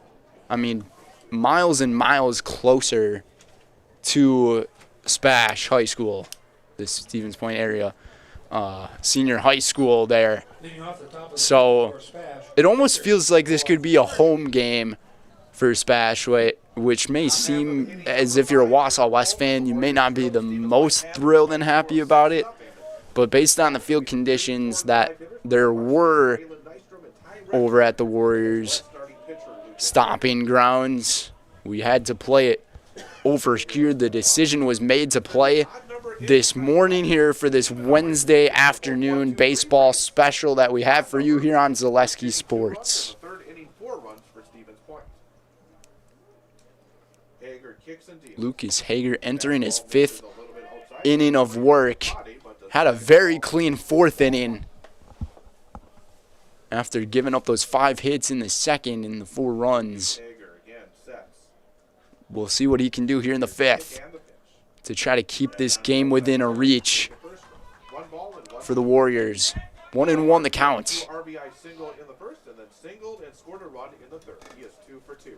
miles and miles closer to SPASH High School, this Stevens Point area, senior high school there. So it almost feels like this could be a home game for SPASH, which may seem as if you're a Wausau West fan, you may not be the most thrilled and happy about it. But based on the field conditions that there were over at the Warriors stomping grounds, we had to play it over here. The decision was made to play this morning here for this Wednesday afternoon baseball special that we have for you here on Zaleski Sports. Lucas Hager entering his 5th inning of work. Had a very clean 4th inning after giving up those 5 hits in the 2nd and the 4 runs. We'll see what he can do here in the 5th to try to keep this game within a reach for the Warriors. 1-1 the count. RBI single in the 1st and then singled and scored a run in the 3rd. He is 2 for 2.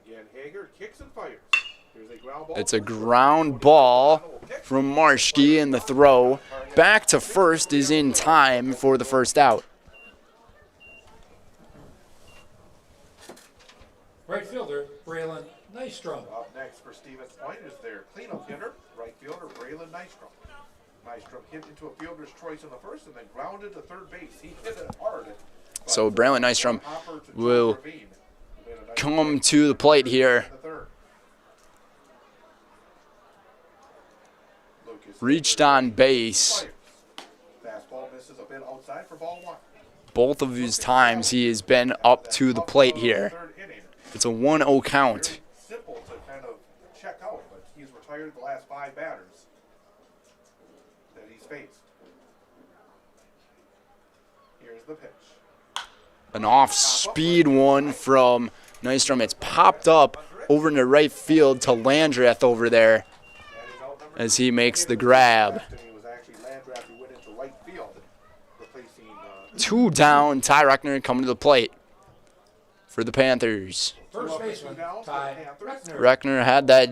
Again, Hager kicks and fires. Here's a ground ball. It's a ground ball from Marschke, and the throw back to first is in time for the first out. Right fielder, Braylon Nystrom. Up next for Stevens Point is their cleanup hitter, right fielder Braylon Nystrom. Nystrom hit into a fielder's choice in the 1st and then grounded to 3rd base. He hit it hard. So Braylon Nystrom will come to the plate here. Reached on base. Fastball misses a bit outside for ball 1. Both of his times he has been up to the plate here. It's a 1-0 count. Simple to kind of check out, but he's retired the last 5 batters that he's faced. Here's the pitch. An off-speed one from Nystrom. It's popped up over into right field to Landreth over there as he makes the grab. 2 down. Ty Reckner coming to the plate for the Panthers. First baseman, Ty Reckner. Reckner had that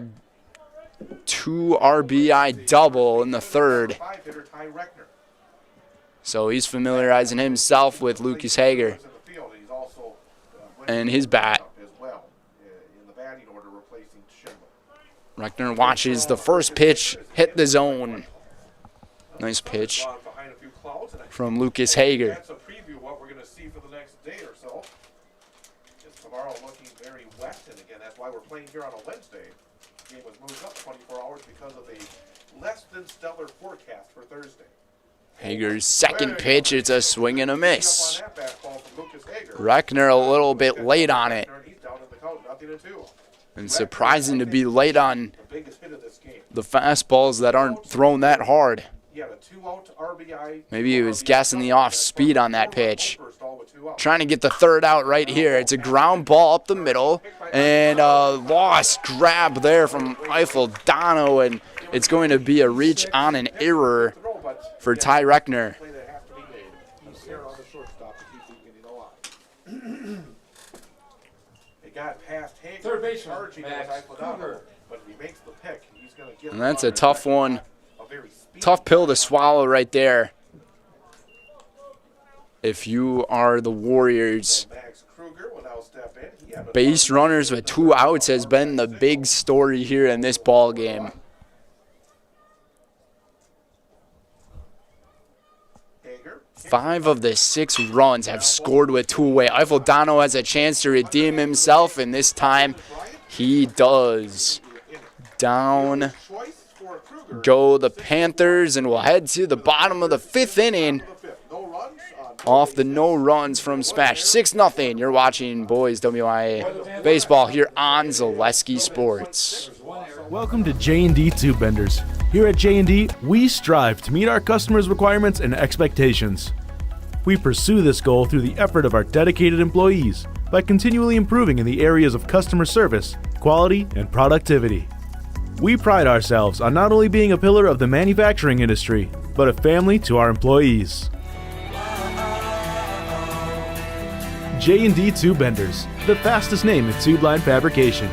2 RBI double in the 3rd. So he's familiarizing himself with Lucas Hager and his bat. Reckner watches the first pitch hit the zone. Nice pitch from Lucas Hager. That's a preview of what we're going to see for the next day or so. It's tomorrow looking very wet, and again, that's why we're playing here on a Wednesday. The game was moved up 24 hours because of a less than stellar forecast for Thursday. Hager's second pitch, it's a swing and a miss. Reckner a little bit late on it. And surprising to be late on the fastballs that aren't thrown that hard. Maybe he was guessing the off speed on that pitch. Trying to get the 3rd out right here. It's a ground ball up the middle and a lost grab there from Eiffel Dono, and it's going to be a reach on an error for Ty Reckner. Third baseman, Max Cougar. And that's a tough one. Tough pill to swallow right there. If you are the Warriors. Base runners with 2 outs has been the big story here in this ball game. Five of the 6 runs have scored with 2 away. Eiffel Dono has a chance to redeem himself, and this time he does. Down go the Panthers, and we'll head to the bottom of the 5th inning off the no runs from SPASH. 6-0. You're watching Boys WIAA Baseball here on Zaleski Sports. Welcome to J&D Tube Benders. Here at J&D, we strive to meet our customers' requirements and expectations. We pursue this goal through the effort of our dedicated employees by continually improving in the areas of customer service, quality, and productivity. We pride ourselves on not only being a pillar of the manufacturing industry, but a family to our employees. J&D Tube Benders, the fastest name in tube line fabrication.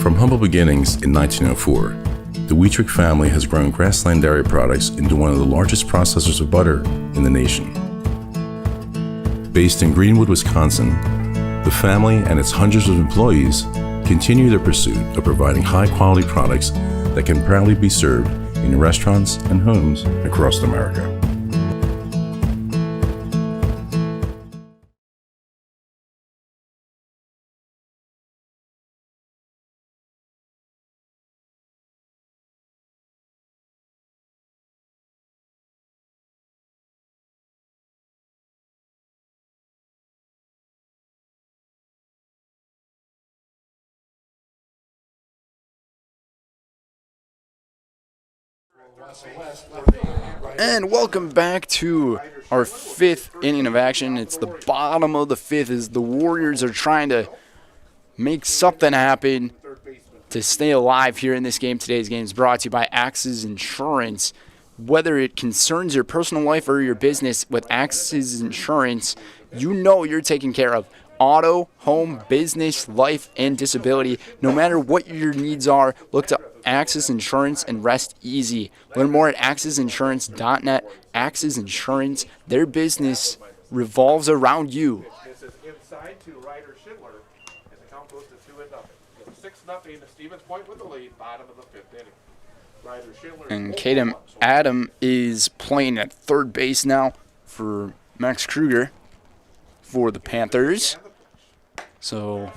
From humble beginnings in 1904, the Wheatrick family has grown Grassland Dairy Products into one of the largest processors of butter in the nation. Based in Greenwood, Wisconsin, the family and its hundreds of employees continue their pursuit of providing high-quality products that can proudly be served in restaurants and homes across America. And welcome back to our 5th inning of action. It's the bottom of the 5th as the Warriors are trying to make something happen to stay alive here in this game. Today's game is brought to you by Axis Insurance. Whether it concerns your personal life or your business, with Axis Insurance, you know you're taken care of. Auto, home, business, life, and disability. No matter what your needs are, look to Axis Insurance and rest easy. Learn more at AxisInsurance.net. Axis Insurance, their business revolves around you. This is inside to Ryder Schindler, and the count goes to 2-0. 6-0 to Stevens Point with the lead, bottom of the 5th inning. Ryder Schindler. And Kadam Adam is playing at third base now for Max Kruger for the Panthers. So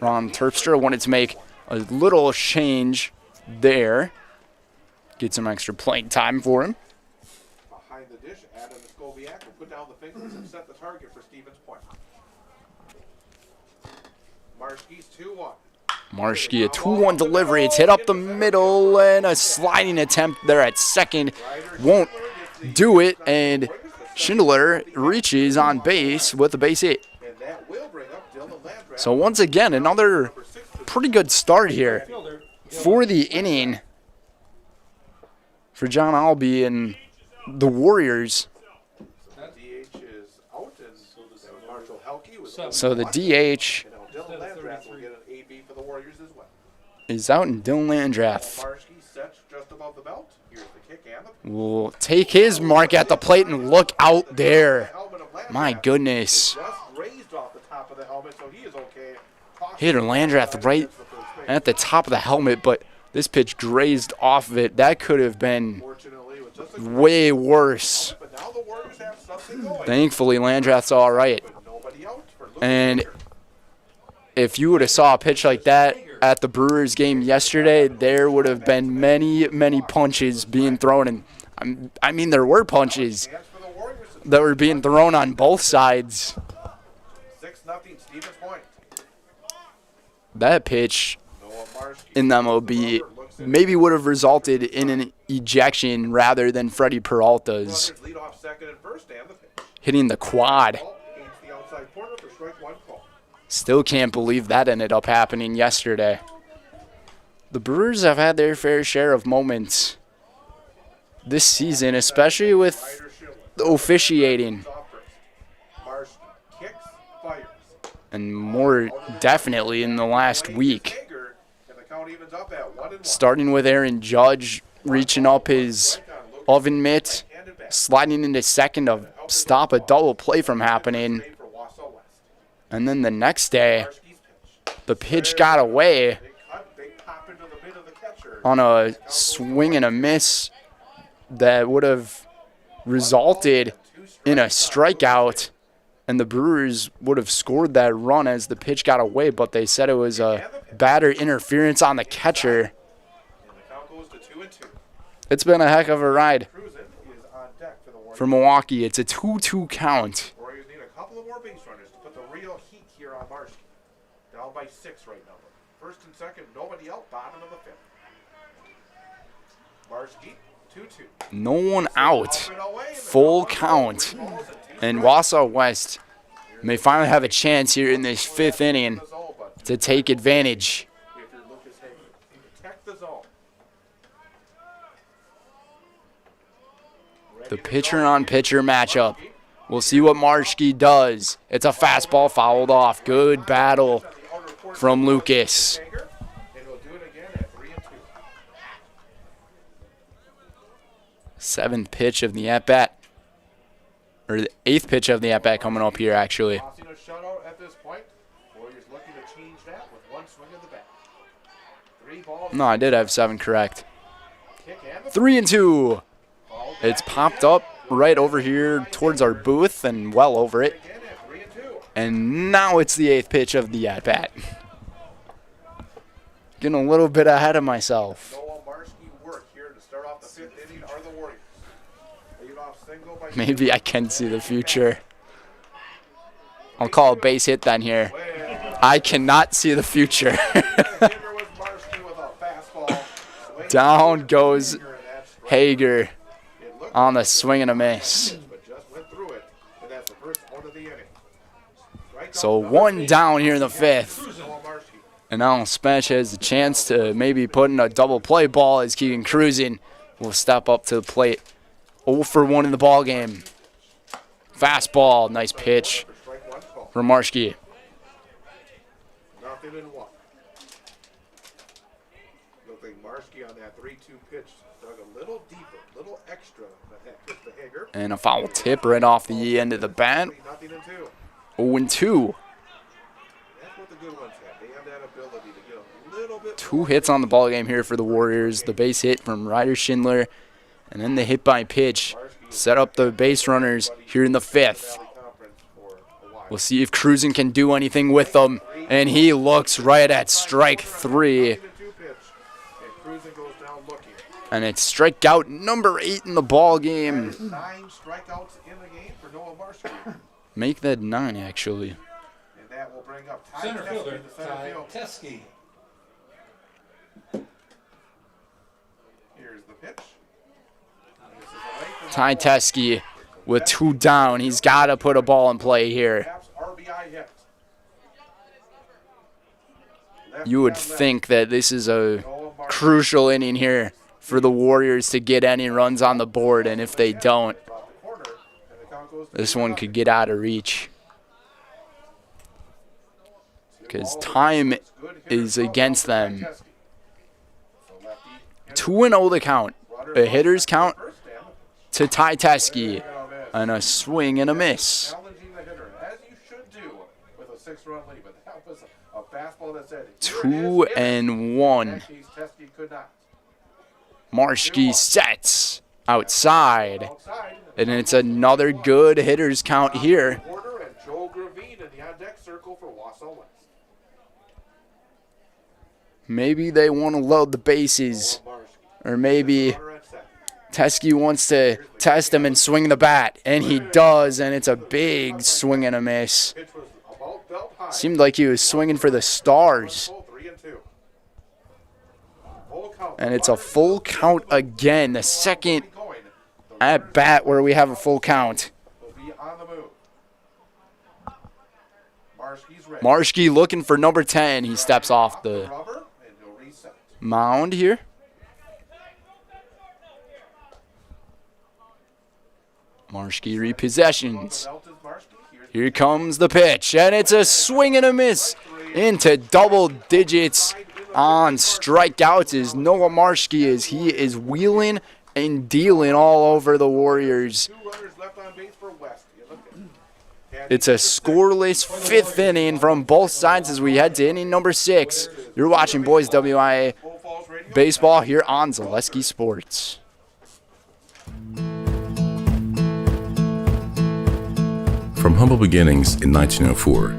Ron Terpstra wanted to make a little change there. Get some extra playing time for him. Behind the dish, Adam Skobiak will put down the fingers and set the target for Stevens Point. Marshke's 2-1. Marshke, a 2-1 delivery. It's hit up the middle, and a sliding attempt there at second. Won't do it, and Schindler reaches on base with a base hit. So once again, another pretty good start here for the inning for John Albee and the Warriors. So the DH is out, and Dylan Landrath will take his mark at the plate, and look out there. My goodness. Hit Landrath right at the top of the helmet, but this pitch grazed off of it. That could have been way worse. Thankfully, Landrath's all right. And if you would have saw a pitch like that at the Brewers game yesterday, there would have been many, many punches being thrown. And I mean, there were punches that were being thrown on both sides. 6-0 Stevens Point. That pitch in the MLB maybe would have resulted in an ejection rather than Freddie Peralta's hitting the quad. Still can't believe that ended up happening yesterday. The Brewers have had their fair share of moments this season, especially with the officiating. And more definitely in the last week. Starting with Aaron Judge reaching up his oven mitt, sliding into second to stop a double play from happening. And then the next day, the pitch got away on a swing and a miss that would have resulted in a strikeout, and the Brewers would have scored that run as the pitch got away, but they said it was a batter interference on the catcher. It's been a heck of a ride for Milwaukee. It's a 2-2 count. Warriors need a couple of more base runners to put the real heat here on Marshke. Down by 6 right now. First and second, nobody out, bottom of the 5th. Marshke, 2-2. No one out. Full count. And Wausau West may finally have a chance here in this 5th inning to take advantage. The pitcher-on-pitcher matchup. We'll see what Marshke does. It's a fastball fouled off. Good battle from Lucas. 7th pitch of the at-bat. Or the 8th pitch of the at-bat coming up here, actually. Tossing a shutout at this point. Warriors looking to change that with one swing of the bat. 3 balls. No, I did have 7 correct. 3-2. It's popped up right over here towards our booth and well over it. And now it's the 8th pitch of the at-bat. Getting a little bit ahead of myself. Maybe I can see the future. I'll call a base hit then here. I cannot see the future. Down goes Hager on the swing and a miss. So 1 down here in the 5th. And now SPASH has a chance to maybe put in a double play ball as Keegan Cruising will step up to the plate. 0 for 1 in the ball game. Fastball, nice pitch from Marshke. Nothing in 1. Looked like Marshke on that 3-2 pitch dug a little deeper, a little extra that pitch to Hager. And a foul tip right off the end of the bat. 0-2. That's what the good ones have. They have that ability to get a little bit. 2 hits on the ball game here for the Warriors. The base hit from Ryder Schindler. And then the hit by pitch set up the base runners here in the 5th. We'll see if Cruising can do anything with them. And he looks right at strike 3. And it's strikeout number 8 in the ball game. 9 strikeouts in the game for Noah Marshke. Make that 9, actually. And that will bring up center fielder, Teskey. Here's the pitch. Ty Teskey with 2 down. He's got to put a ball in play here. You would think that this is a crucial inning here for the Warriors to get any runs on the board, and if they don't, this one could get out of reach. Because time is against them. 2-0 the count. A hitter's count to Ty Teskey, and a swing and a miss. Challenging the hitter, as you should do with a 6-run lead, but that was a fastball that said 2-1. Marshke sets outside, and it's another good hitter's count here. Maybe they want to load the bases, or maybe Teskey wants to test him and swing the bat, and he does, and it's a big swing and a miss. Seemed like he was swinging for the stars. And it's a full count again, the second at bat where we have a full count. Marshke looking for number 10. He steps off the mound here. Marshke repossessions. Here comes the pitch, and it's a swing and a miss into double digits on strikeouts is Noah Marshke as he is wheeling and dealing all over the Warriors. It's a scoreless 5th inning from both sides as we head to inning number 6. You're watching Boys WIAA Baseball here on Zaleski Sports. From humble beginnings in 1904,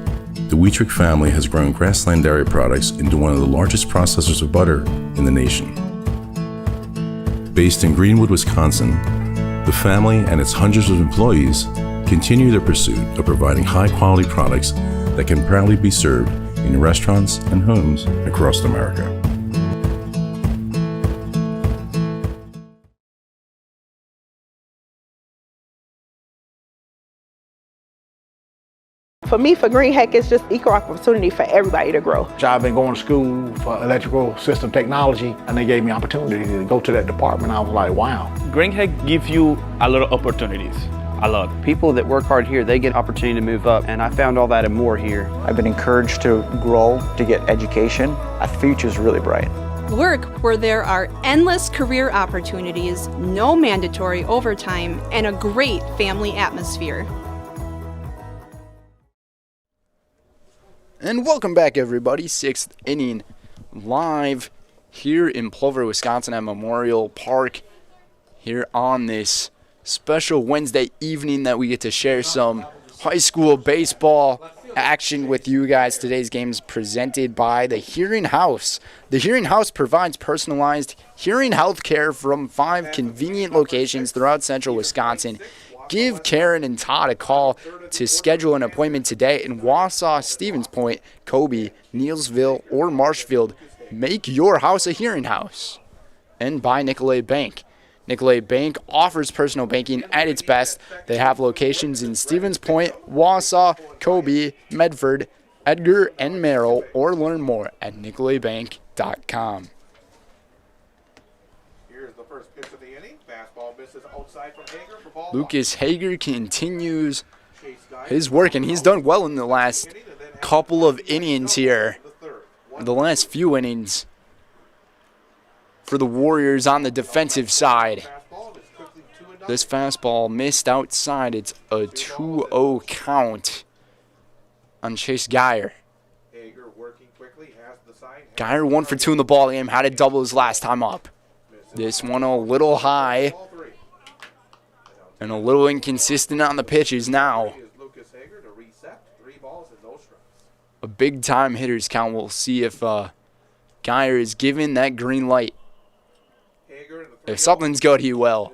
the Wheatrick family has grown Grassland Dairy Products into one of the largest processors of butter in the nation. Based in Greenwood, Wisconsin, the family and its hundreds of employees continue their pursuit of providing high-quality products that can proudly be served in restaurants and homes across America. For me, for Green Heck, it's just equal opportunity for everybody to grow. I've been going to school for electrical system technology, and they gave me opportunity to go to that department. I was like, wow. Green Heck gives you a lot of opportunities, a lot. People that work hard here, they get opportunity to move up, and I found all that and more here. I've been encouraged to grow, to get education. The future's really bright. Work where there are endless career opportunities, no mandatory overtime, and a great family atmosphere. And welcome back, everybody. 6th inning live here in Plover, Wisconsin at Memorial Park here on this special Wednesday evening that we get to share some high school baseball action with you guys. Today's game is presented by the Hearing House. The Hearing House provides personalized hearing health care from 5 convenient locations throughout central Wisconsin. Give Karen and Todd a call to schedule an appointment today in Wausau, Stevens Point, Kobe, Neilsville, or Marshfield. Make your house a hearing house. And by Nicolay Bank. Nicolay Bank offers personal banking at its best. They have locations in Stevens Point, Wausau, Kobe, Medford, Edgar, and Merrill, or learn more at nicolaybank.com. Here's the first pitch of the inning. Fastball misses outside from Hager for ball. Lucas Hager continues his work, and he's done well in the last couple of innings here. The last few innings for the Warriors on the defensive side. This fastball missed outside. It's a 2-0 count on Chase Geyer. Geyer 1 for 2 in the ball game. Had a double his last time up. This one a little high and a little inconsistent on the pitches now. A big time hitters count. We'll see if Geyer is given that green light. If something's good, he will.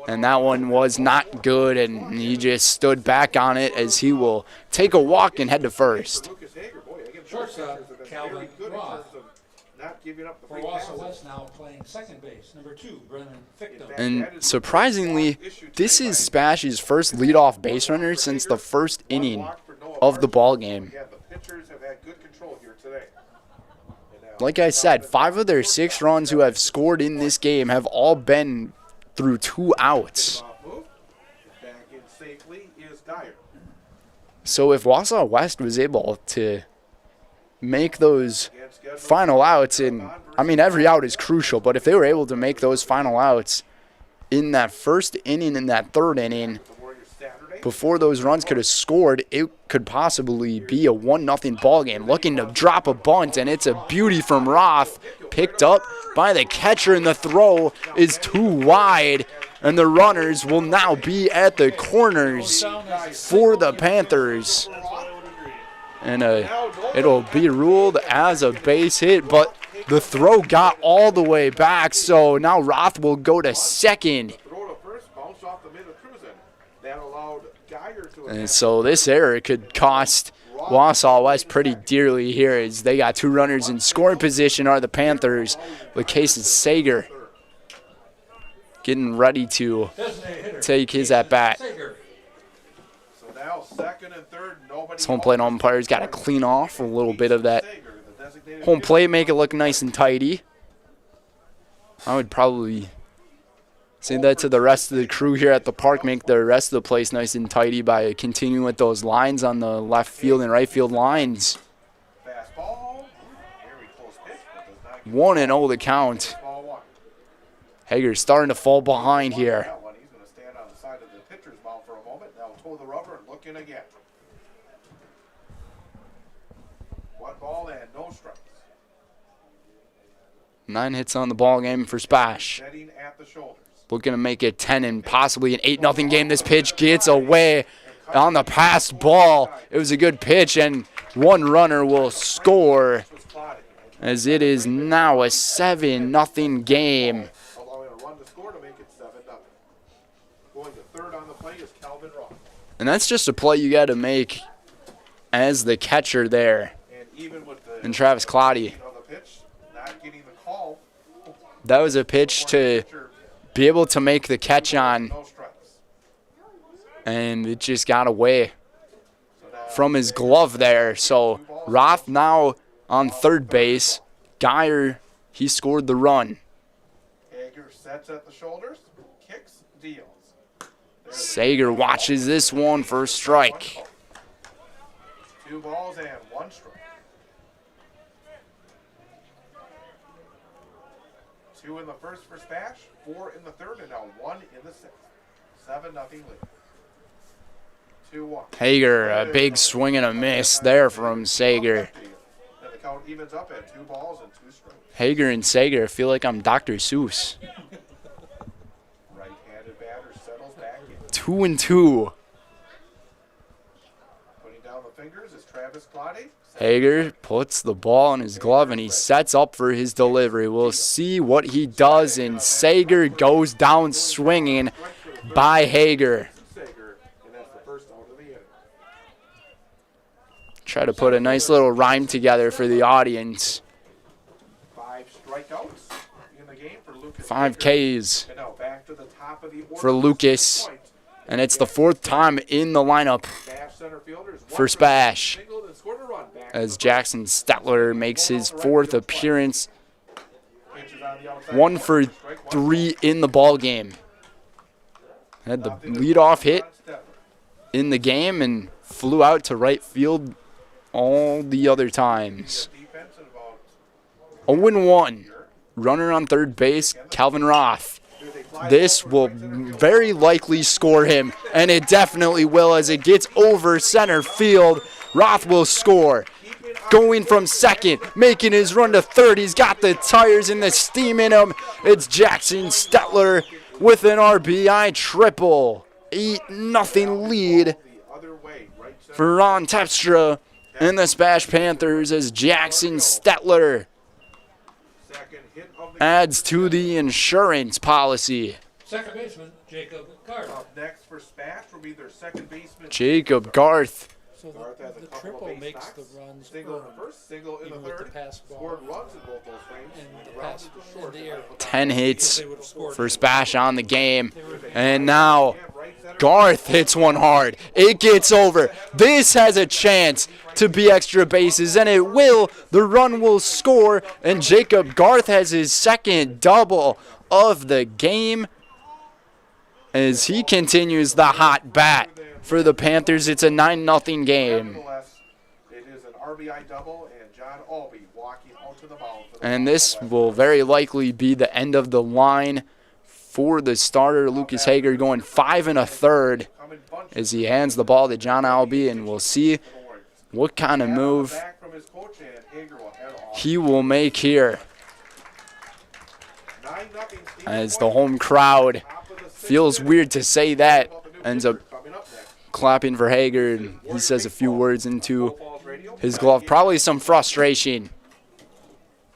And that one was not good, and he just stood back on it as he will take a walk and head to first. Shortstop, Calvin Roth. For Wausau West now playing second base. Number 2, Brennan Fictum. And surprisingly, this is Spash's first leadoff base runner since the first inning of the ball game. Like I said, 5 of their 6 runs who have scored in this game have all been through 2 outs. So if Wausau West was able to make those final outs, and I mean every out is crucial, but if they were able to make those final outs in that first inning and that third inning, before those runs could have scored, it could possibly be a 1-0 ball game. Looking to drop a bunt, and it's a beauty from Roth, picked up by the catcher, and the throw is too wide, and the runners will now be at the corners for the Panthers. And it'll be ruled as a base hit, but the throw got all the way back, so now Roth will go to second. And so this error could cost Wausau West pretty dearly here, as they got 2 runners in scoring position are the Panthers, with Casey Sager getting ready to take his at-bat. This home plate umpire's got to clean off a little bit of that home plate, make it look nice and tidy. I would probably say that to the rest of the crew here at the park, make the rest of the place nice and tidy by continuing with those lines on the left field and right field lines. 1-0 the count. Hager's starting to fall behind here. Looking again. 1 ball and no strikes. 9 hits on the ball game for Spash. Looking to make it 10 and possibly an 8-0 game. This pitch gets away on the passed ball. It was a good pitch, and 1 runner will score, as it is now a 7-0 game. And that's just a play you got to make as the catcher there. And Travis Clotty. That was a pitch to be able to make the catch on. And it just got away from his glove there. So Roth now on third base. Geyer, he scored the run. Hager sets at the shoulders, kicks, deals. Sager watches this one for a strike. 2 balls and 1 strike. 2 in the first for SPASH, 4 in the third, and now 1 in the sixth. 7-0 lead. 2-1. Hager, a big swing and a miss there from Sager. And the count evens up at 2 balls and 2 strikes. Hager and Sager, I feel like I'm Dr. Seuss. Right-handed batter settles back in. 2-2. Putting down the fingers is Travis Claude. Hager puts the ball in his glove and he sets up for his delivery. We'll see what he does, and Sager goes down swinging by Hager. Try to put a nice little rhyme together for the audience. 5 strikeouts in the game for Lucas. 5 Ks And now back to the top of the order for Lucas. And it's the 4th time in the lineup for SPASH, as Jackson Stetler makes his 4th appearance. 1 for 3 in the ball game. Had the leadoff hit in the game and flew out to right field all the other times. 0-1. Runner on third base, Calvin Roth. This will very likely score him, and it definitely will as it gets over center field. Roth will score. Going from second, making his run to third. He's got the tires and the steam in him. It's Jackson Stetler with an RBI triple. 8-0 lead for Ron Tepstra and the SPASH Panthers as Jackson Stetler adds to the insurance policy. Second baseman, Jacob Garth. Up next for SPASH will be their second baseman, Jacob Garth. So the triple makes the runs single in the first, single in the third, scored runs in both those frames, and the pass in the air. 10 hits for SPASH on the game. And now Garth hits one hard. It gets over. This has a chance to be extra bases, and it will. The run will score, and Jacob Garth has his second double of the game as he continues the hot bat for the Panthers. It's a 9-0 game. It is an RBI double, and John Albee walking out to the mound. And this will very likely be the end of the line for the starter, Lucas Hager, going 5 1/3 as he hands the ball to John Albee, and we'll see what kind of move he will make here as the home crowd feels weird to say that, ends up clapping for Hager, and he says a few words into his glove. Probably some frustration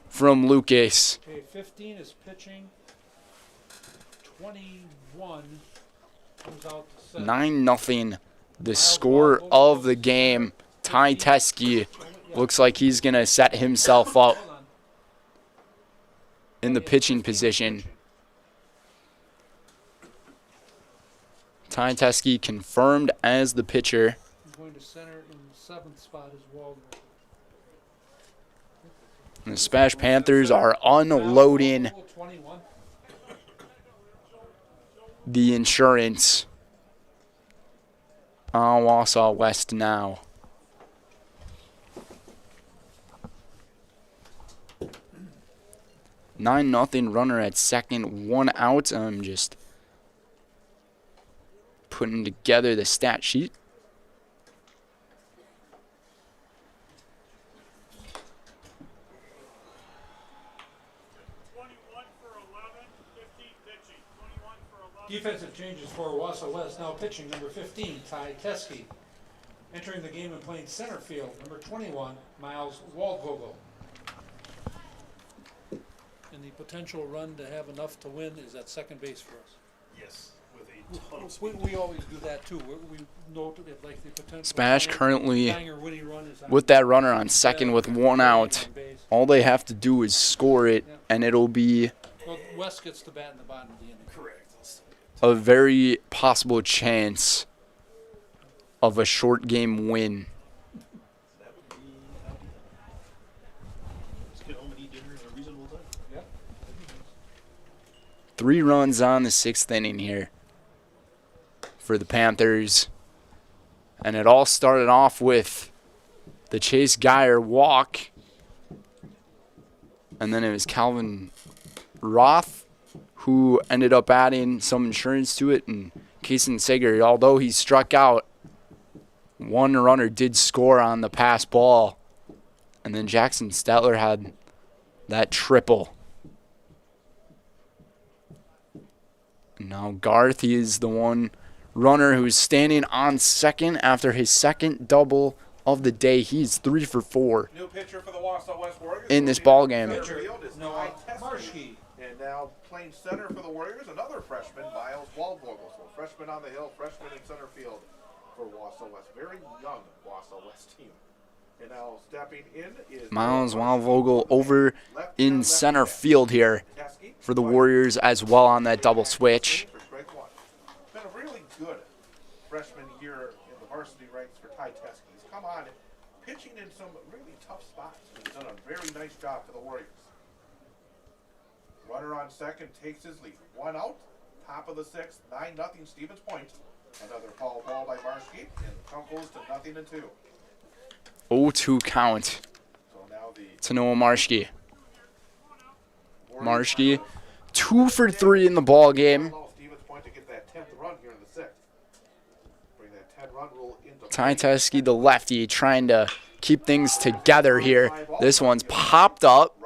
from Lucas. Okay, 15 is pitching. 21 comes out to center. 9-0, the score of the game. Ty Teskey looks like he's going to set himself up in the pitching position. Ty Teskey confirmed as the pitcher. Going to center in the 7th spot is Waldron. The SPASH Panthers are unloading the insurance on Wausau West now. (9-0) runner at second, 1 out. I'm just putting together the stat sheet. Defensive changes for Wausau West. Now pitching, number 15, Ty Teskey. Entering the game and playing center field, number 21, Miles Waldvogel. And the potential run to have enough to win is at second base for us. Yes, with a ton of speed. We always do that too. We note that like the potential. SPASH currently winning run is with that runner on second with 1 out. All they have to do is score it, and it'll be Well, West gets the bat in the bottom of the inning. Correct. a very possible chance of a short game win. That would be let's get home and eat dinner in a reasonable time. Yep. 3 runs on the 6th inning here for the Panthers. And it all started off with the Chase Geyer walk. And then it was Calvin Roth, who ended up adding some insurance to it, and Kason Sager, although he struck out, one runner did score on the pass ball. And then Jackson Stetler had that triple. And now Garth, he is the one runner who's standing on second after his second double of the day. He's 3 for 4 New pitcher for the Wausau West Warriors in this ball game. Marshke. And now playing center for the Warriors, another freshman, Miles Waldvogel. So freshman on the hill, freshman in center field for Wausau West. Very young Wausau West team. And now stepping in is Miles Waldvogel over in center field here for the Warriors as well on that double switch. Been a really good freshman year in the varsity ranks for Ty Teske. He's come on pitching in some really tough spots. He's done a very nice job for the Warriors. Runner on second takes his lead. 1 out, top of the 6th, 9-0 Stevens Point. Another foul ball by Marshke, and the count goes to 0-2. 0-2 count to Noah Marshke. Marshke, 2 for 3 in the ball game. Ty Teske, the lefty, trying to keep things together here. This one's popped up.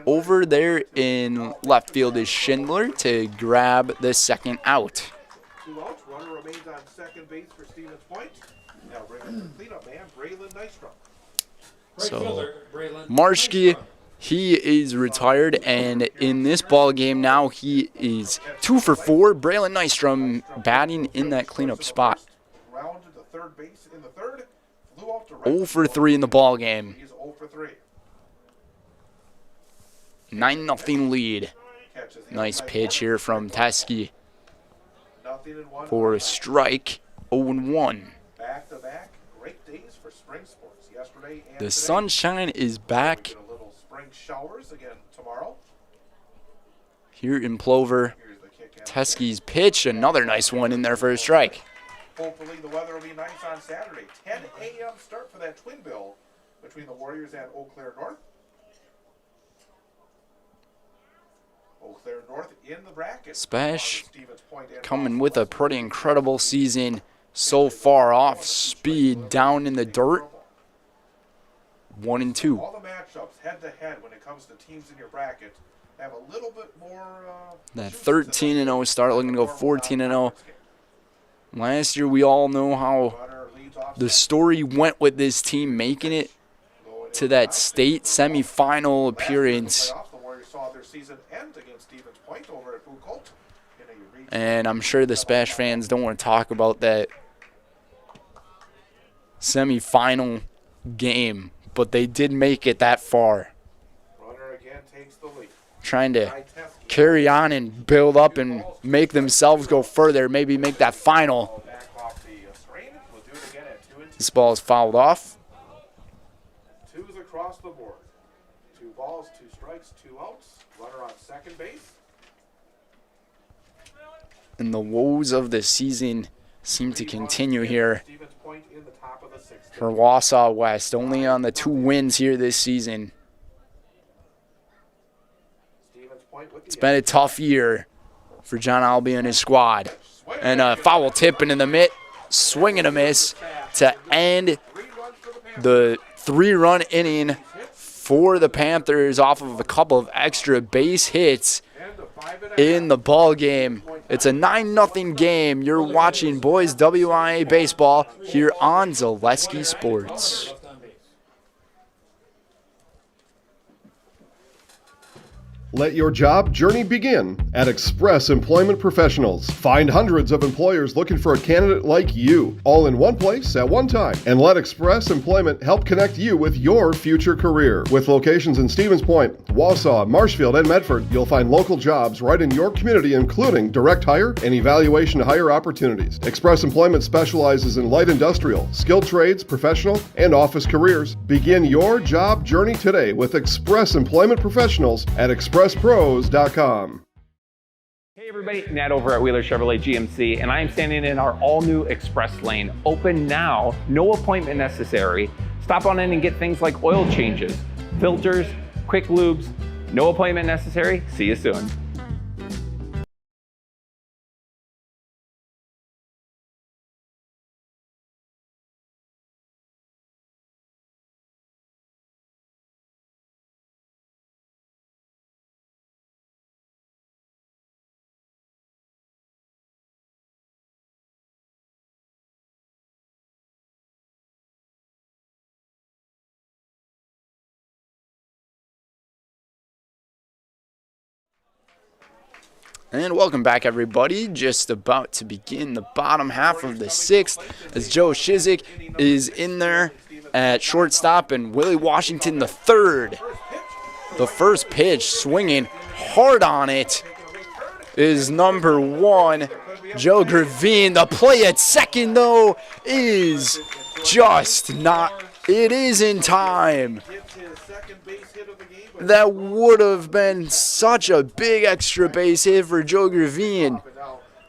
Over there in left field is Schindler to grab the second out. 2 outs. Runner remains on second base for Stevens Point. Now bringing the cleanup man, Braylon Nystrom. So Marshke, he is retired, and in this ball game now he is 2 for 4. Braylon Nystrom batting in that cleanup spot. 0 for 3 in the ball game. 9-0 lead. Nice pitch here from Teske for a strike. 0-1. Back-to-back great days for spring sports. Yesterday and the today. sunshine is back A little spring showers again tomorrow. here in Plover. Teske's pitch, another nice one in there for a strike. Hopefully the weather will be nice on Saturday. 10 a.m. start for that twin bill between the Warriors and Eau Claire North. Eau Claire North in the bracket. SPASH coming with a pretty incredible season so far, off speed, down in the dirt. 1-2. All the matchups head to head when it comes to teams in your bracket have a little bit more. That 13-0 start, looking to go 14-0. Last year, we all know how the story went with this team making it to that state semifinal appearance. The Warriors saw their season end against Stevens Point over at Foucault. And I'm sure the SPASH fans don't want to talk about that semifinal game, but they did make it that far. Runner again takes the lead. Trying to carry on and build up and make themselves go further, maybe make that final. This ball is fouled off. 2s across the board. 2 balls, 2 strikes, 2 outs. Runner on second base. And the woes of the season seem to continue here for Wausau West, only on the 2 wins here this season. It's been a tough year for John Albee and his squad. And a foul tip into the mitt, swing and a miss to end the 3-run inning for the Panthers off of a couple of extra base hits in the ball game. It's a 9-0 game. You're watching Boys WIAA Baseball here on Zaleski Sports. Let your job journey begin at Express Employment Professionals. Find hundreds of employers looking for a candidate like you, all in one place at one time. And let Express Employment help connect you with your future career. With locations in Stevens Point, Wausau, Marshfield, and Medford, you'll find local jobs right in your community, including direct hire and evaluation to hire opportunities. Express Employment specializes in light industrial, skilled trades, professional, and office careers. Begin your job journey today with Express Employment Professionals at expresspros.com. Hey everybody, Nat over at Wheeler Chevrolet GMC, and I am standing in our all-new Express Lane. Open now, no appointment necessary. Stop on in and get things like oil changes, filters, quick lubes, No appointment necessary. See you soon. And welcome back, everybody. Just about to begin the bottom half of the sixth as Joe Shizik is in there at shortstop and Willie Washington the third. The first pitch, swinging hard on it, is number 1, Joe Gravine. The play at second, though, is just not. It is in time. That would have been such a big extra base hit for Joe Gravine,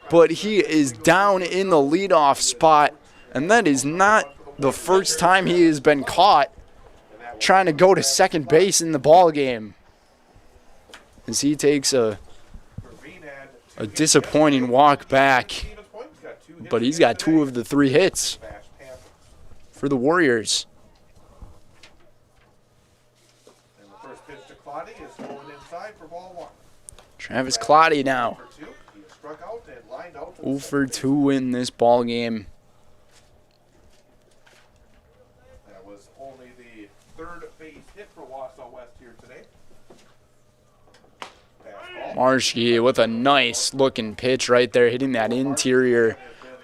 but he is down in the leadoff spot, and that is not the first time he has been caught trying to go to second base in the ball game, as he takes a disappointing walk back, but he's got 2 of the 3 hits for the Warriors. Travis Clotty now 0 for 2 in this ball game. That was only the third base hit for Wausau West here today. Marshke with a nice looking pitch right there, hitting that interior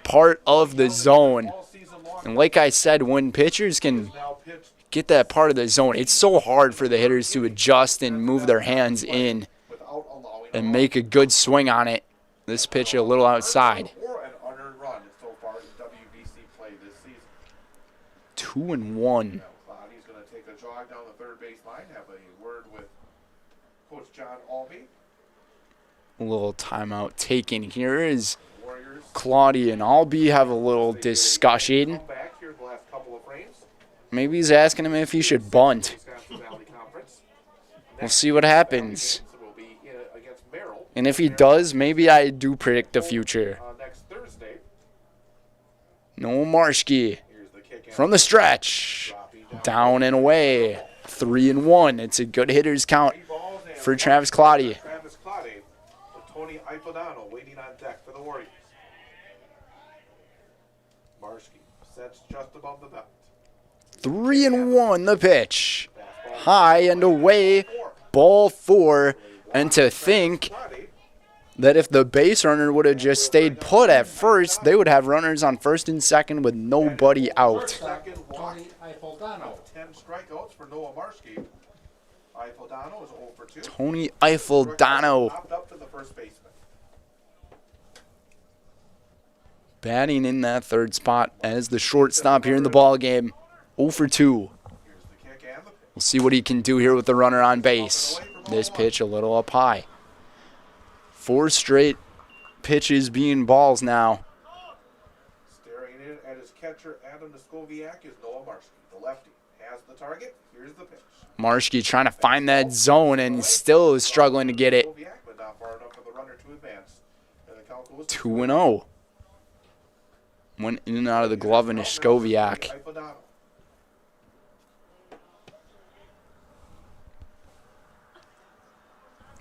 part of the zone. And like I said, when pitchers can get that part of the zone, it's so hard for the hitters to adjust and move their hands in and make a good swing on it. This pitch a little outside. 2-1. He's going to take a jog down the third base line, have a word with Coach John Albee. A little timeout taken here as Claudia and Albee have a little discussion. Maybe he's asking him if he should bunt. We'll see what happens. And if he does, maybe I do predict the future. No Marshke from the stretch. Down and away. 3-1. It's a good hitter's count for Travis Clotty. Travis Clotty with Tony Ipodano waiting on deck for the Warriors. Marshke sets just above the belt. 3-1 the pitch. High and away. Ball 4. And to think that if the base runner would have just stayed put at first, they would have runners on first and second with nobody out. Tony Ipodano, 10 strikeouts for Noah Marshke. Ipodano is 0 for 2. Tony Ipodano Up to the first baseman. batting in that third spot as the shortstop here in the ball game. 0 for 2. We'll see what he can do here with the runner on base. This pitch a little up high. 4 straight pitches being balls now. Staring in at his catcher, Adam Neskoviak, is Noah Marshke. The lefty has the target. Here's the pitch. Marshke trying to find that zone and still is struggling to get it. 2-0. Went in and out of the glove of Neskoviak.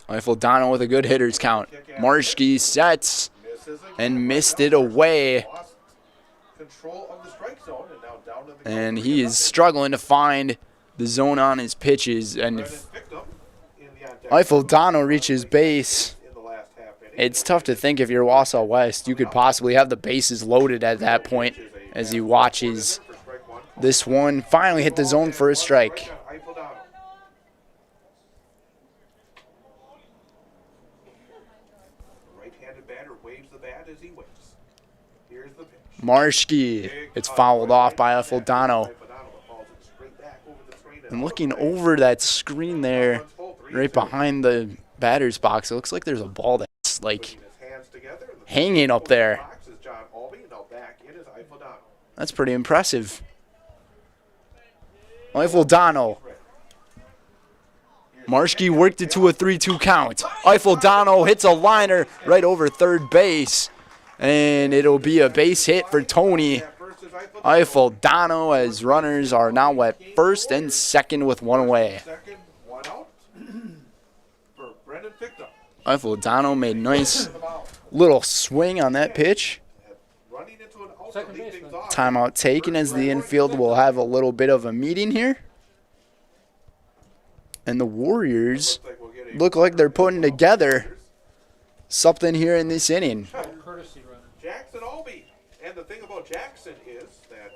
Ipodano with a good hitter's count. Marshke sets and missed it away. And he is struggling to find the zone on his pitches. And if Ipodano reaches base, it's tough to think if you're Wausau West, you could possibly have the bases loaded at that point as he watches this one finally hit the zone for a strike. Marshke, it's fouled off by Ipodano. And looking over that screen there, right behind the batter's box, it looks like there's a ball that's like hanging up there. That's pretty impressive. Ipodano. Marschke worked it to a 3-2 count. Eifel-Dono hits a liner right over third base. And it'll be a base hit for Tony Eifel-Dono, as runners are now at first and second with one away. Eifel-Dono made a nice little swing on that pitch. Timeout taken, as the infield will have a little bit of a meeting here. And the Warriors look like they're putting together something here in this inning. Jackson Albee. And the thing about Jackson is that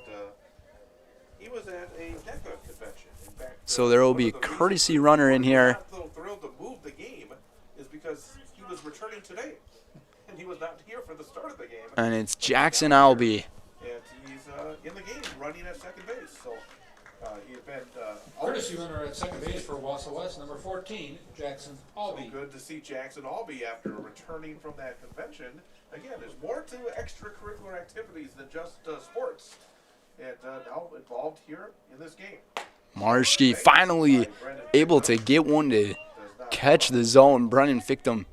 he was at a NECA convention. In fact, So there will be a courtesy runner in here. I'm thrilled to move the game is because he was returning today. And he was not here for the start of the game. And it's Jackson Albee. And he's in the game running at second base. So he had been courtesy runner at second base for Wausau West, number 14, Jackson Albee. So good to see Jackson Albee after returning from that convention. Again, there's more to extracurricular activities than just sports. And now involved here in this game. Marschke finally able to get one to catch the zone. Brennan Fichtem.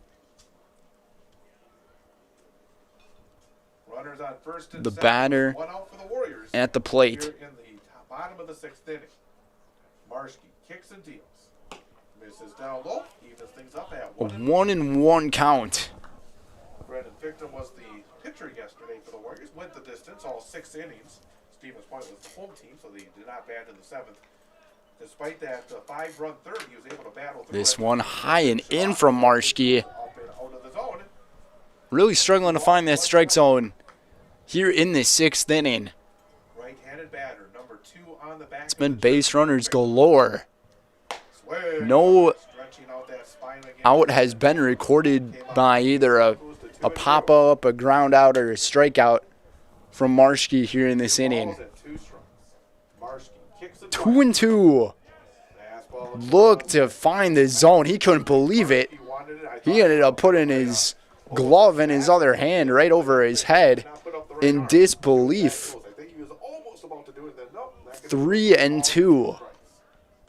Runners on first and The second, batter one out for the Warriors at the plate. here in the bottom of the sixth inning. Marschke kicks and deals. Misses down low, evens things up at A 1-1 count. Brendan Fichtem was the pitcher yesterday for the Warriors. Went the distance, all 6 innings. Stevens Point was the home team, so they did not bat in the 7th. Despite that 5-run third, he was able to battle through This it. one high and in from Marschke. Up and out of the zone. Really struggling to find that strike zone here in the 6th inning. Right-handed batter, number 2 on the back. It's been base runners galore. Swing. No Stretching out that spine again. out has been recorded by either a pop-up, a ground out, or a strikeout from Marschke here in this inning. 2-2. Look to find the zone. He couldn't believe it. He ended up putting his glove in his other hand right over his head in disbelief. 3-2.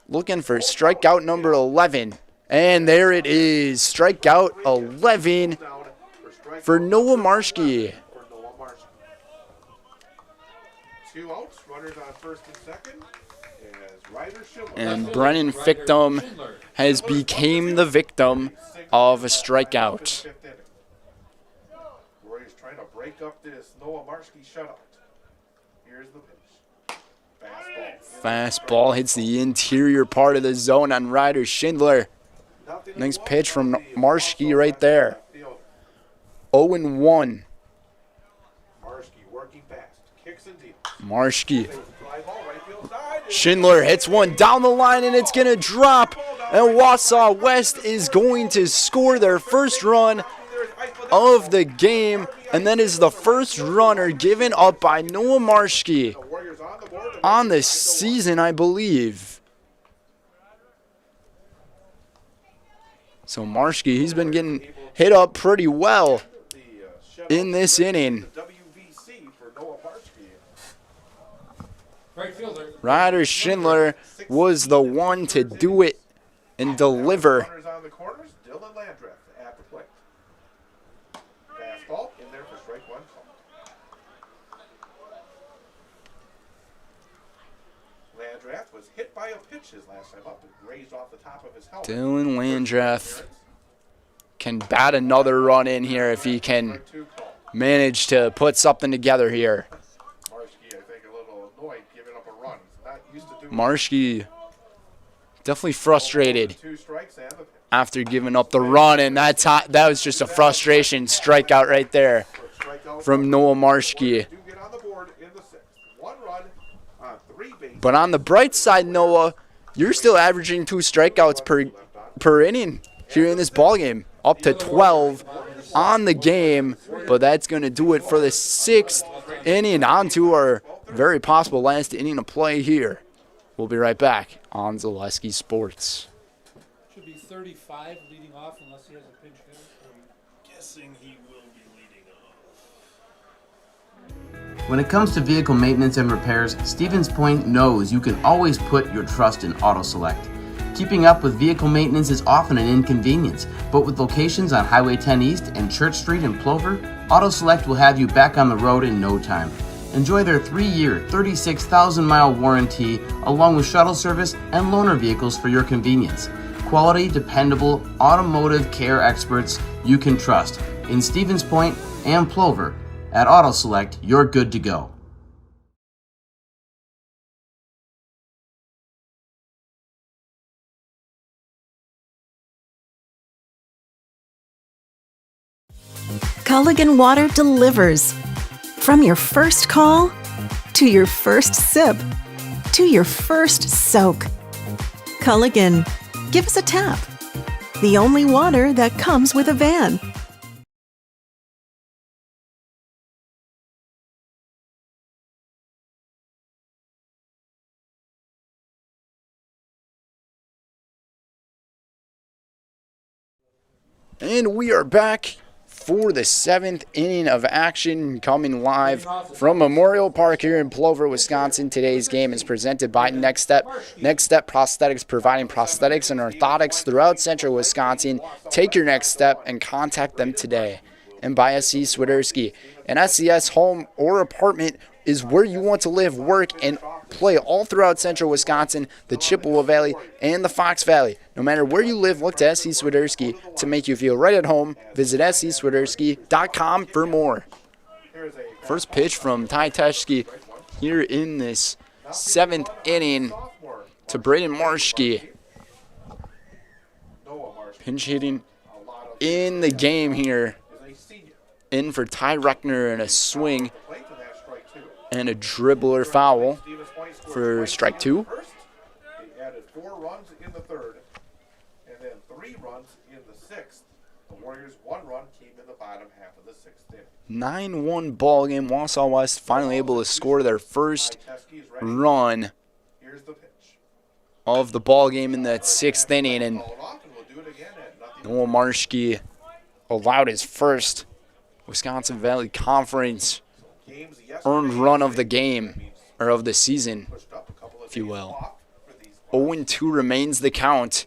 Looking for strikeout number 11. And there it is. Strikeout 11 for Noah Marschke. 2 outs, runners on first and second. As Ryder Schindler. And Brennan Fichtem has became the victim of a strikeout. Warriors trying to break up this Noah Marschke shutout. Here's the pitch. Fastball hits the interior part of the zone on Ryder Schindler. Nice pitch from Marschke right there. 0-1. Marschke working fast, kicks and deals. Marschke. Schindler hits one down the line, and it's going to drop. And Wausau West is going to score their first run of the game. And that is the first runner given up by Noah Marschke on the season, I believe. So Marschke, he's been getting hit up pretty well in this inning. Ryder Schindler was the one to do it and deliver. Runners on the corners, Dylan Landreth at the plate. Fastball in there for strike 1 call. Landreth was hit by a pitch his last time up and grazed off the top of his helmet. Dylan Landreth can bat another run in here if he can manage to put something together here. Marschke, I think, a little annoyed giving up a run. He's not used to doing Marschke definitely frustrated 2 strikes and the pitch. after giving up the run, and that was just a frustration strikeout right there from Noah Marschke. Do get on the board in the 6th. 1 run on 3 bases. But on the bright side, Noah, you're still averaging 2 strikeouts per inning here in this ballgame, up to 12 on the game. But that's going to do it for the 6th inning. On to our very possible last inning of play here. We'll be right back on Zaleski Sports. Should be 35 leading off unless he has a pinch hitter. I'm guessing he will be leading off. When it comes to vehicle maintenance and repairs, Stevens Point knows you can always put your trust in AutoSelect. Keeping up with vehicle maintenance is often an inconvenience, but with locations on Highway 10 East and Church Street in Plover, Auto Select will have you back on the road in no time. Enjoy their 3-year, 36,000-mile warranty, along with shuttle service and loaner vehicles for your convenience. Quality, dependable, automotive care experts you can trust. In Stevens Point and Plover, at Auto Select, you're good to go. Culligan Water delivers. From your first call, to your first sip, to your first soak. Culligan, give us a tap. The only water that comes with a van. And we are back for the 7th inning of action, coming live from Memorial Park here in Plover, Wisconsin. Today's game is presented by Next Step. Next Step Prosthetics, providing prosthetics and orthotics throughout central Wisconsin. Take your next step and contact them today. And by SC Swiderski. An SCS home or apartment is where you want to live, work, and play all throughout central Wisconsin, the Chippewa Valley, and the Fox Valley. No matter where you live, look to SC Swiderski to make you feel right at home. Visit scswiderski.com for more. First pitch from Ty Teschke here in this 7th inning to Braden Marshke. Pinch hitting in the game here. In for Ty Reckner and a swing and a dribbler foul for strike 2. They added 4 runs in the 3rd and then 3 runs in the 6th. The Warriors' 1 run came in the bottom half of the 6th inning. 9-1 ball game. Wausau West finally able to score their first run of the ball game in that 6th inning, and Noah Marshke allowed his first Wisconsin Valley Conference earned run of the game, or of the season, if you will. 0-2 remains the count.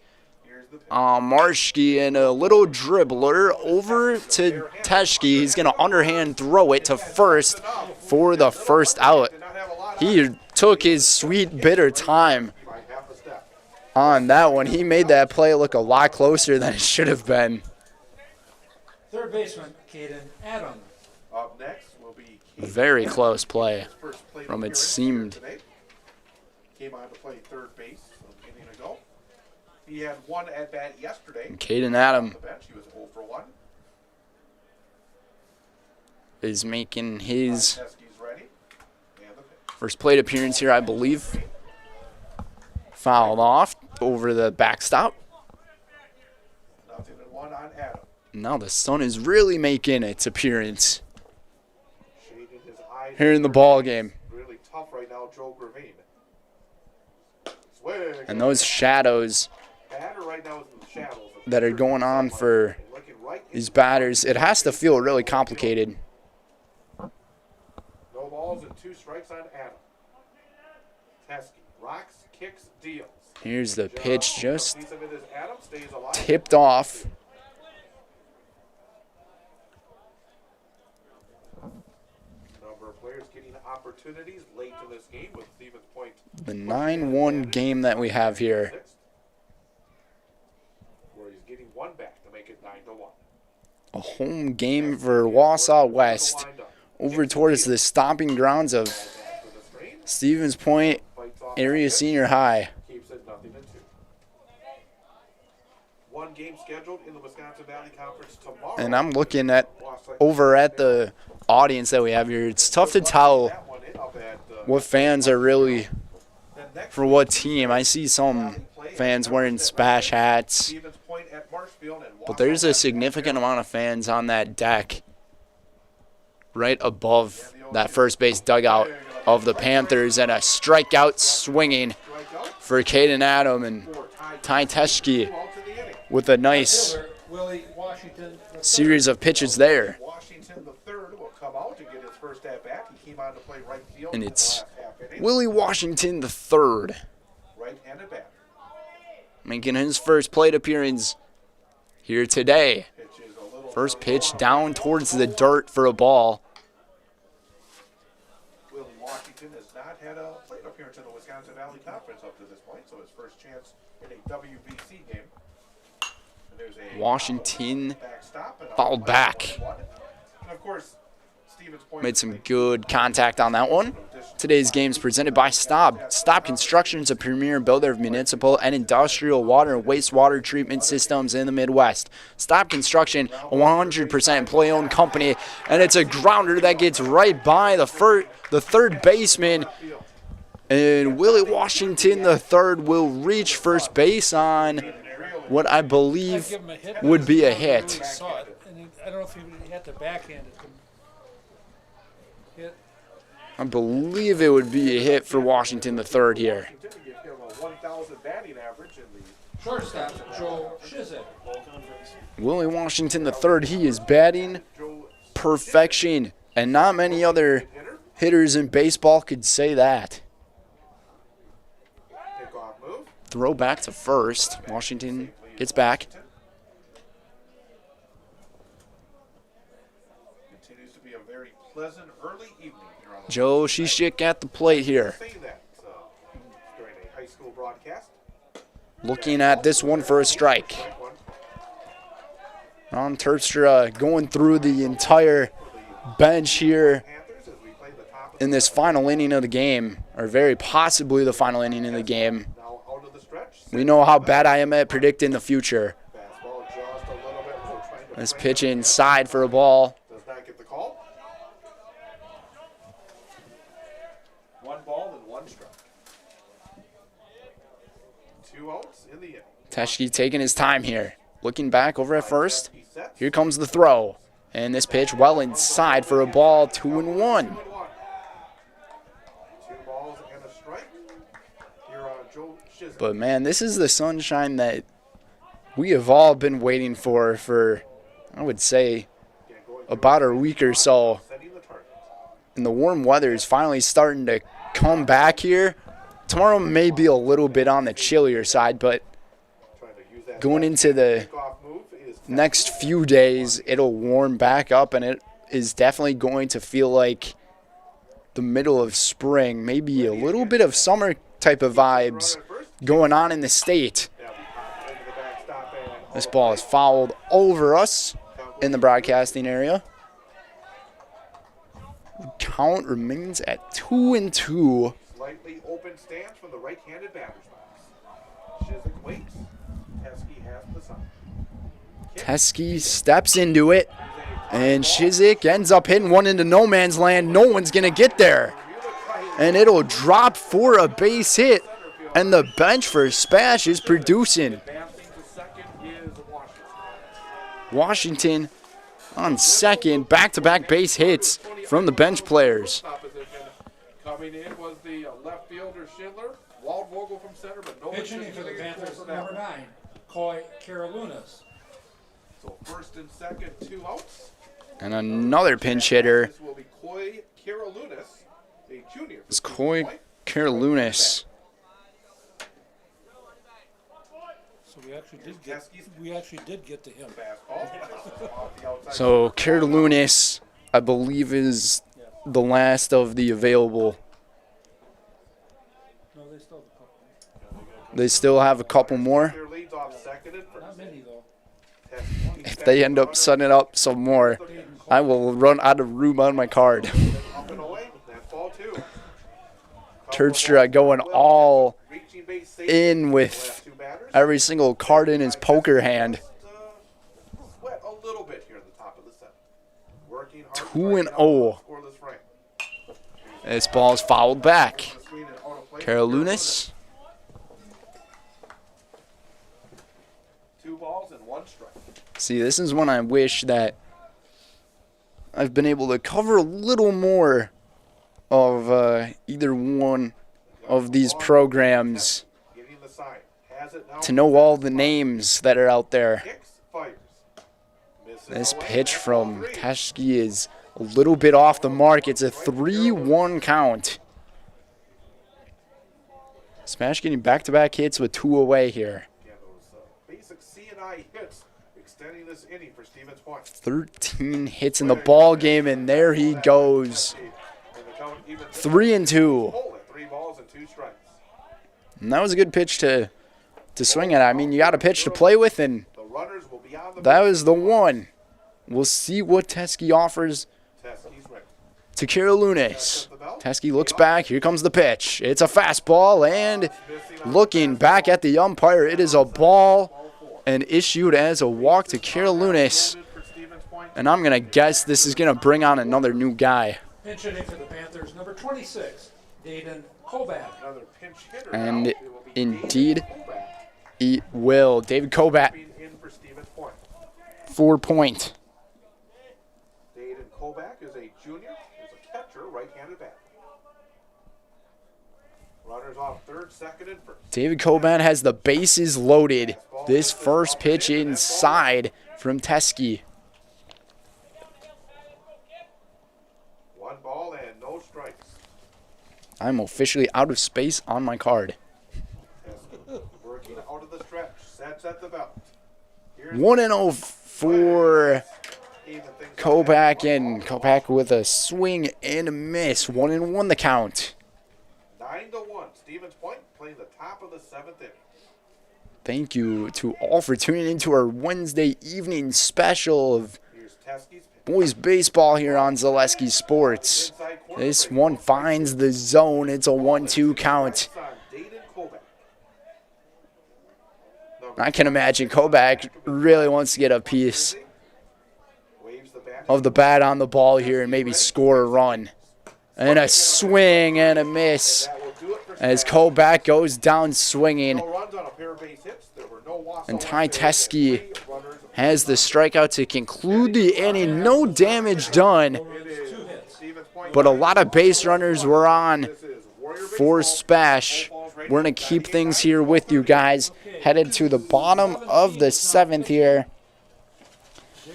Marshke and a little dribbler over to Teschke. He's going to underhand throw it to first for the first out. He took his sweet, bitter time on that one. He made that play look a lot closer than it should have been. Third baseman, Caden Adam. Up next will be Very close play from it seemed. Came on to play third base an inning ago. He had 1 at bat yesterday. Caden Adam He was 0 for 1. is making his first plate appearance here, I believe. Fouled off over the backstop. Nothing and 1 on Adam. Now the sun is really making its appearance here in the ball game. Really tough right now, Joe Gravine. And those shadows Right now is in the shadows. that are going on for these batters, it has to feel really complicated. No balls and 2 strikes on Adam. Teske rocks, kicks, deals. Here's the pitch, just tipped off. Number of players getting opportunities late in this game with Stevens Point. The 9-1 game that we have here. Where he's getting 1 back to make it 9-1. A home game for Wausau West over towards the stomping grounds of Stevens Point Area Senior High. Keeps it 0-2. 1 game scheduled in the Wisconsin Valley Conference tomorrow. And I'm looking at over at the audience that we have here. It's tough to tell what fans are really for what team. I see some fans wearing SPASH hats, but there's a significant amount of fans on that deck right above that first base dugout of the Panthers, and a strikeout swinging for Caden Adam, and Ty Teschke with a nice series of pitches there. And it's Willie Washington the third. making his first plate appearance here today. First pitch down towards the dirt for a ball. Willie Washington has not had a plate appearance in the Wisconsin Valley Conference up to this point, so his first chance in a WBC game. And there's a Washington backstop and fouled back. And of course, Stevens point Made some good contact on that one. Today's game is presented by Staub. Staub Construction is a premier builder of municipal and industrial water and wastewater treatment systems in the Midwest. Staub Construction, a 100% employee-owned company, and it's a grounder that gets right by the third baseman. And Willie Washington III will reach first base on what I believe would be a hit. I don't know if he had the backhand. Hit. I believe it would be a hit for Washington III here. Shortstop, Joe Shizik. Willie Washington III, he is batting perfection, and not many other hitters in baseball could say that. Throw back to first. Washington gets back. continues to be a very pleasant early evening here on the Joe Shishik at the plate here. Say that during a high school broadcast. Looking at this one for a strike. Ron Terpstra going through the entire bench here in this final inning of the game, or very possibly the final inning of the game. We know how bad I am at predicting the future. This pitch inside for a ball. Does not get the call. 1 ball and 1 strike. 2 outs in the inning. Teschke taking his time here. Looking back over at first. Here comes the throw. And this pitch well inside for a ball, 2-1. 2 balls and a strike. Here on Joe Shizik. But man, this is the sunshine that we have all been waiting for I would say, about a week or so. And the warm weather is finally starting to come back here. Tomorrow may be a little bit on the chillier side, but going into the next few days, it'll warm back up, and it is definitely going to feel like the middle of spring, maybe a little bit of summer type of vibes going on in the state. This ball is fouled over us in the broadcasting area. Count remains at 2-2. Slightly open stance from the right-handed batter's box. Shizik waits. Teske has the sign. Teske steps into it, and Shizik ends up hitting one into no man's land. No one's going to get there. And it'll drop for a base hit, and the bench for SPASH is producing. Washington on second, back-to-back base hits from the bench players. Coming in was the left fielder Schindler. Waldvogel from center, but no pitching for the Panthers, number 9, Coy Karalunas. So first and second, 2 outs. And another pinch hitter This will be Coy Karalunas, a junior. is Coy Karalunas. So we actually did get to him. So Karalunas, I believe, is the last of the available. No, they still have a couple. They still have a couple more. Their leads off seconded for Not many, though. If they end up setting up some more, I will run out of room on my card. up and away. That's ball 2. Terpstra going all in with every single card in his poker hand. Sweat a little bit here at the top of the 7th. Working hard 2-0. scoreless frame. This ball is fouled back. Karalunas. 2 balls and 1 strike. See, this is when I wish that I've been able to cover a little more of either one of these programs Getting the sign. Has it now. to know all the names that are out there. Hicks fires. Misses This away. pitch from Teschke is a little bit off the mark. It's a 3-1 count. SPASH getting back-to-back hits with 2 away here. Yeah, INI hits, extending this inning for Stevens Point. 13 hits in the ball game, and there he goes. 3-2. 3 balls and 2 strikes. And that was a good pitch to swing at. I mean, you got a pitch to play with, and that was the one. We'll see what Teskey offers to Kira Lunis. Teskey looks back. Here comes the pitch. It's a fastball, and looking back at the umpire, it is a ball and issued as a walk to Kira Lunis. And I'm going to guess this is going to bring on another new guy. Pinch hitting for the Panthers, number 26, Dayton Kobat. And indeed, it will. David Kobat, 4-point. Dayton Kovac is a junior. He's a catcher, right-handed bat. Runners off third, second, and first. David Kobat has the bases loaded. This first pitch inside from Teskey. 1 ball and no strikes. I'm officially out of space on my card. Working out of the stretch, sets at the belt. 1-0 for Kovac, and Kovac with a swing and a miss. 1-1 the count. 9-1. Stevens Point playing the top of the 7th inning. Thank you to all for tuning into our Wednesday evening special of boys baseball here on Zaleski Sports. This one finds the zone. It's a 1-2 count. I can imagine Kovac really wants to get a piece of the bat on the ball here and maybe score a run. And a swing and a miss as Kovac goes down swinging. And Ty Teskey has the strikeout to conclude the inning. No damage done, but a lot of base runners were on for SPASH. We're going to keep things here with you guys. Headed to the bottom of the 7th here.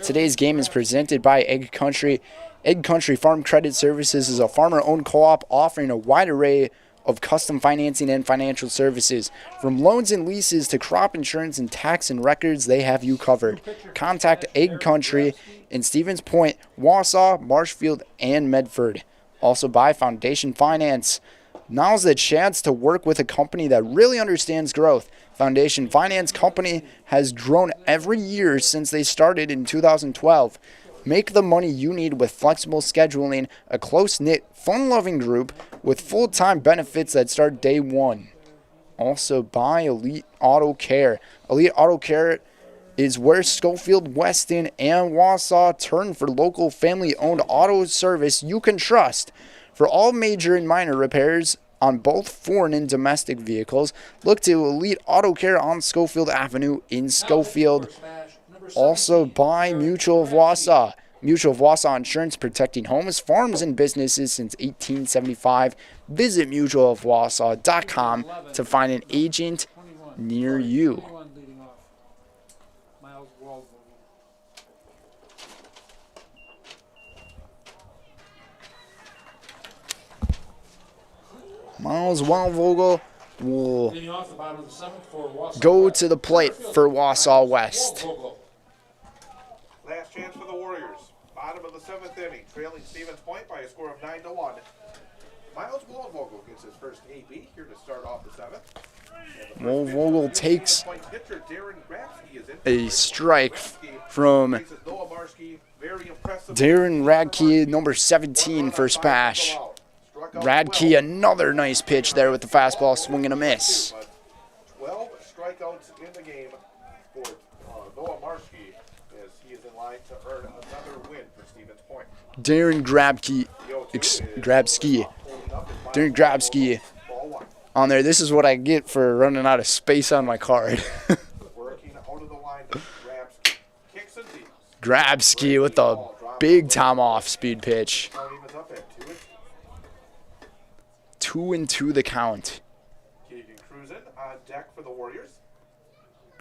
Today's game is presented by Egg Country. Egg Country Farm Credit Services is a farmer-owned co-op offering a wide array of custom financing and financial services. From loans and leases to crop insurance and tax and records, they have you covered. Contact Egg Country in Stevens Point, Wausau, Marshfield, and Medford. Also by Foundation Finance. Now's the chance to work with a company that really understands growth. Foundation Finance Company has grown every year since they started in 2012. Make the money you need with flexible scheduling, a close-knit, fun-loving group with full-time benefits that start day one. Also by Elite Auto Care. Elite Auto Care is where Schofield, Weston, and Wausau turn for local family-owned auto service you can trust. For all major and minor repairs on both foreign and domestic vehicles, look to Elite Auto Care on Schofield Avenue in Schofield. Also by Mutual of Wausau. Mutual of Wausau Insurance, protecting homes, farms, and businesses since 1875. Visit mutualofwausau.com to find an agent near you. Miles Wildvogel will go to the plate for Wausau West. Last chance for the Warriors. Bottom of the 7th inning, trailing Stevens Point by a score of 9-1. Miles Waldvogel gets his first AB here to start off the 7th. Waldvogel takes a strike from Darren Radke, number 17 for SPASH. Radke, another nice pitch there with the fastball, swing and a miss. 12 strikeouts in the game for Noah Marski as he is in line to earn another win for Stevens Point. Darren Grabski on there. This is what I get for running out of space on my card. Working out of the line, kicks and deals. Grabski with the big time off speed pitch. 2-2 the count. Keegan Cruzen on deck for the Warriors.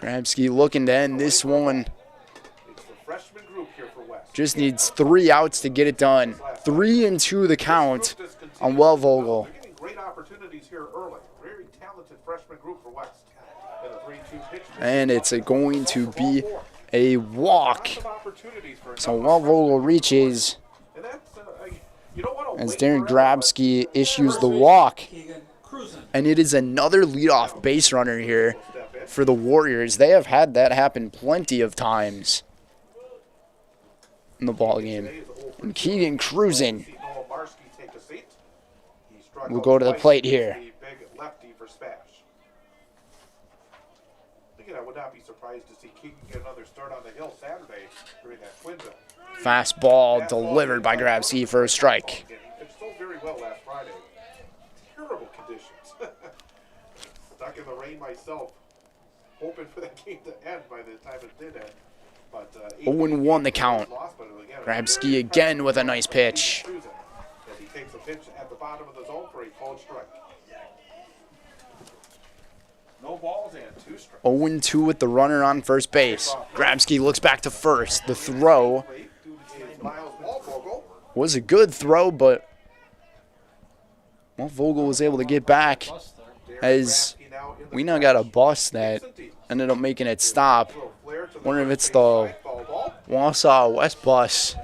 Grabski looking to end this one. It's the freshman group here for West. Just needs 3 outs to get it done. 3-2 the count on Wellvogel. They're getting great opportunities here early. Very talented freshman group for West. And the And it's going to be a walk. So Wellvogel reaches as Darren Grabsky issues the walk. And it is another leadoff base runner here for the Warriors. They have had that happen plenty of times in the ball game. And Keegan Cruzen will go to the plate here. Again, I would not be surprised to see Keegan get another start on the hill Saturday during that Twinville. Fastball delivered by Grabsky for a strike. He pitched so very well last Friday. Terrible conditions. Stuck in the rain myself, hoping for that game to end by the time it did end. But 0-1 the count. Grabsky again with a nice pitch. As he takes a pitch at the bottom of the zone for a called strike. No balls and 2 strikes. 0-2 with the runner on first base. Grabsky looks back to first. The throw was a good throw, but Vogel was able to get back as we now got a bus that ended up making it stop. Wondering if it's the Wausau West bus.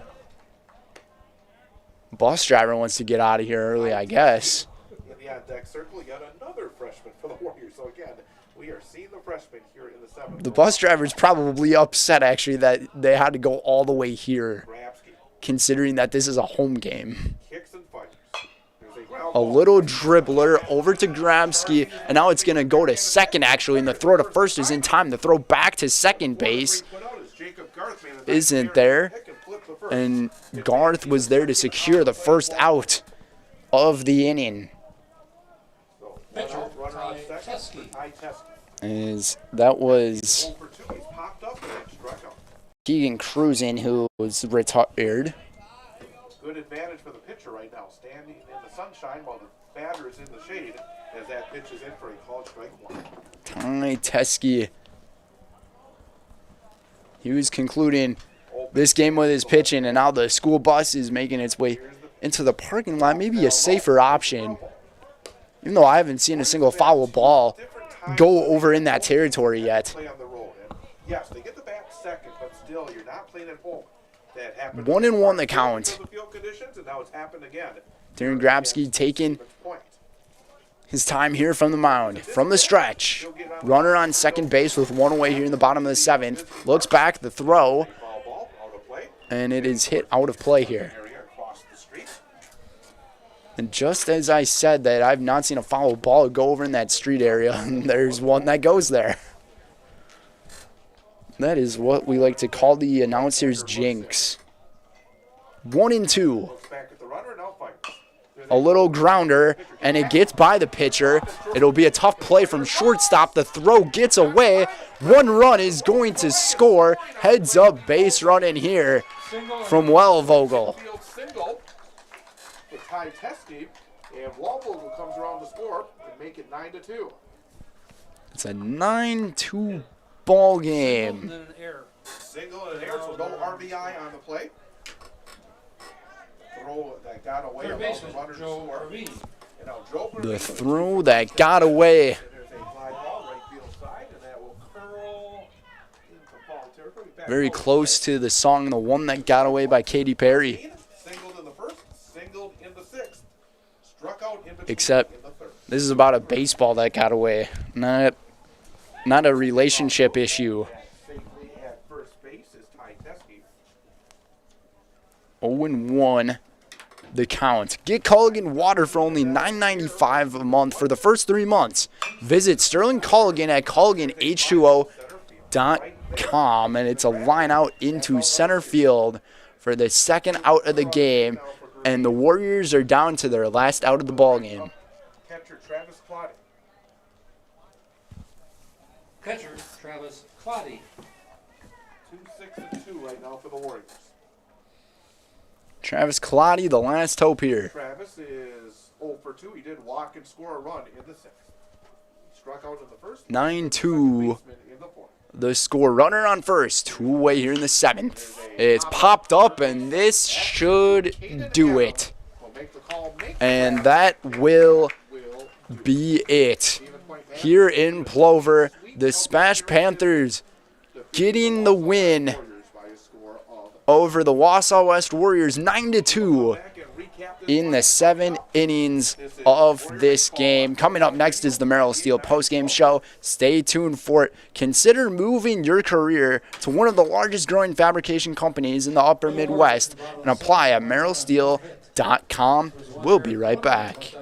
Bus driver wants to get out of here early, I guess. In the on-deck circle, yet another freshman for the Warriors. So again, we are seeing the freshmen here in the 7th. The bus driver's probably upset, actually, that they had to go all the way here, considering that this is a home game. A little dribbler over to Grabsky, and now it's going to go to second, actually, and the throw to first is in time. The throw back to second base isn't there, and Garth was there to secure the first out of the inning. As that was Keegan Cruzen, who was retired. Good advantage for the pitcher right now, standing in the sunshine while the batter is in the shade as that pitch is in for a called strike 1. Ty Teskey. He was concluding this game with his pitching, and now the school bus is making its way into the parking lot. Maybe a safer option, even though I haven't seen a single foul ball go over in that territory yet. Yes, they get the bat second, but still, you're not playing at home. 1-1 the count. And now it's happened again. Darren Grabsky taking his time here from the mound, from the stretch. Runner on second base with 1 away here in the bottom of the 7th. Looks back, the throw, and it is hit out of play here. And just as I said that I've not seen a foul ball go over in that street area, there's one that goes there. That is what we like to call the announcer's jinx. 1-2. A little grounder, and it gets by the pitcher. It'll be a tough play from shortstop. The throw gets away. 1 run is going to score. Heads up base run in here from Wellvogel. Ty Teskey, and Wellvogel comes around to score and make it 9-2. It's a 9-2 ball game. Single and an error, so no RBI on the play. Throw that got away. The throw that got away. Very close to the song "The One That Got Away" by Katy Perry. Singled in the first, singled in the 6th. Struck out in between. Except this is about a baseball that got away, not a relationship issue. 0-1 the count. Get Culligan water for only $9.95 a month for the first 3 months. Visit Sterling Culligan at CulliganH2O.com, and it's a line out into center field for the second out of the game, and the Warriors are down to their last out of the ball game. Catcher Travis Claudy. Catcher Travis Claudy. 2-6-2 right now for the Warriors. Travis Claudy, the last hope here. Travis is 0 for 2. He did walk and score a run in the 6th. He struck out in the first. 9-2. The score. Runner on first. 2 away here in the 7th. It's popped up, and this should do it. And that will be it. Here in Plover, the SPASH Panthers getting the win over the Wausau West Warriors 9-2 in the 7 innings of this game. Coming up next is the Merrill Steel postgame show. Stay tuned for it. Consider moving your career to one of the largest growing fabrication companies in the upper Midwest and apply at merrillsteel.com. We'll be right back.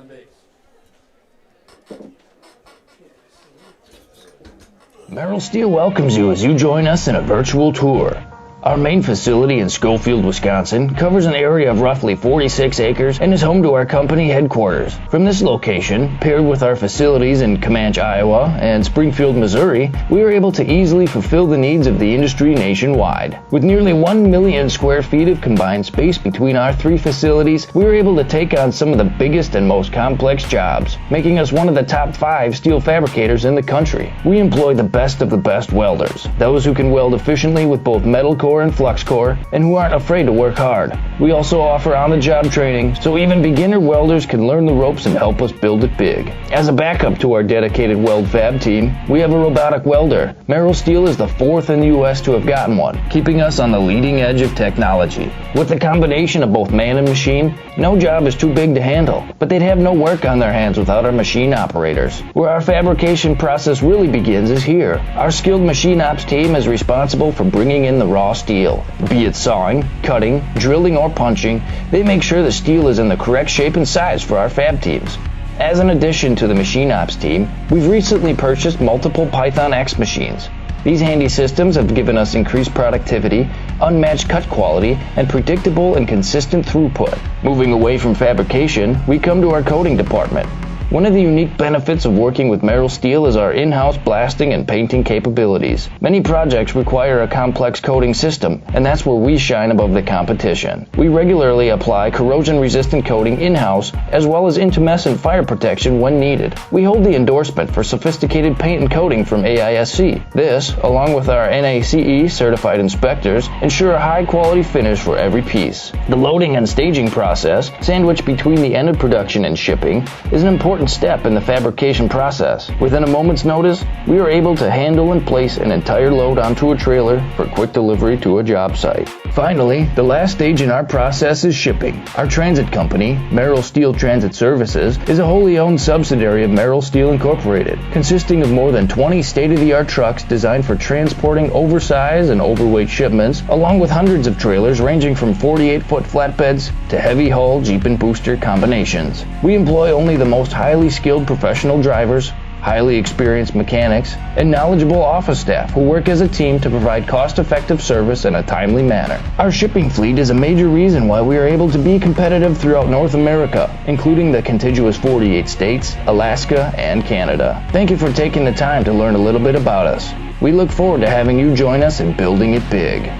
Merrill Steel welcomes you as you join us in a virtual tour. Our main facility in Schofield, Wisconsin covers an area of roughly 46 acres and is home to our company headquarters. From this location, paired with our facilities in Comanche, Iowa and Springfield, Missouri, we are able to easily fulfill the needs of the industry nationwide. With nearly 1 million square feet of combined space between our 3 facilities, we are able to take on some of the biggest and most complex jobs, making us one of the top 5 steel fabricators in the country. We employ the best of the best welders, those who can weld efficiently with both metal core and flux core, and who aren't afraid to work hard. We also offer on-the-job training, so even beginner welders can learn the ropes and help us build it big. As a backup to our dedicated weld fab team, we have a robotic welder. Merrill Steel is the 4th in the U.S. to have gotten one, keeping us on the leading edge of technology. With the combination of both man and machine, no job is too big to handle, but they'd have no work on their hands without our machine operators. Where our fabrication process really begins is here. Our skilled machine ops team is responsible for bringing in the raw steel. Be it sawing, cutting, drilling, or punching, they make sure the steel is in the correct shape and size for our fab teams. As an addition to the machine ops team, we've recently purchased multiple Python X machines. These handy systems have given us increased productivity, unmatched cut quality, and predictable and consistent throughput. Moving away from fabrication, we come to our coating department. One of the unique benefits of working with Merrill Steel is our in-house blasting and painting capabilities. Many projects require a complex coating system, and that's where we shine above the competition. We regularly apply corrosion-resistant coating in-house, as well as intumescent fire protection when needed. We hold the endorsement for sophisticated paint and coating from AISC. This, along with our NACE certified inspectors, ensure a high-quality finish for every piece. The loading and staging process, sandwiched between the end of production and shipping, is an important step in the fabrication process. Within a moment's notice, we are able to handle and place an entire load onto a trailer for quick delivery to a job site. Finally, the last stage in our process is shipping. Our transit company, Merrill Steel Transit Services, is a wholly owned subsidiary of Merrill Steel Incorporated, consisting of more than 20 state-of-the-art trucks designed for transporting oversized and overweight shipments, along with hundreds of trailers ranging from 48-foot flatbeds to heavy-haul Jeep and booster combinations. We employ only the most highly skilled professional drivers, highly experienced mechanics, and knowledgeable office staff who work as a team to provide cost-effective service in a timely manner. Our shipping fleet is a major reason why we are able to be competitive throughout North America, including the contiguous 48 states, Alaska, and Canada. Thank you for taking the time to learn a little bit about us. We look forward to having you join us in building it big.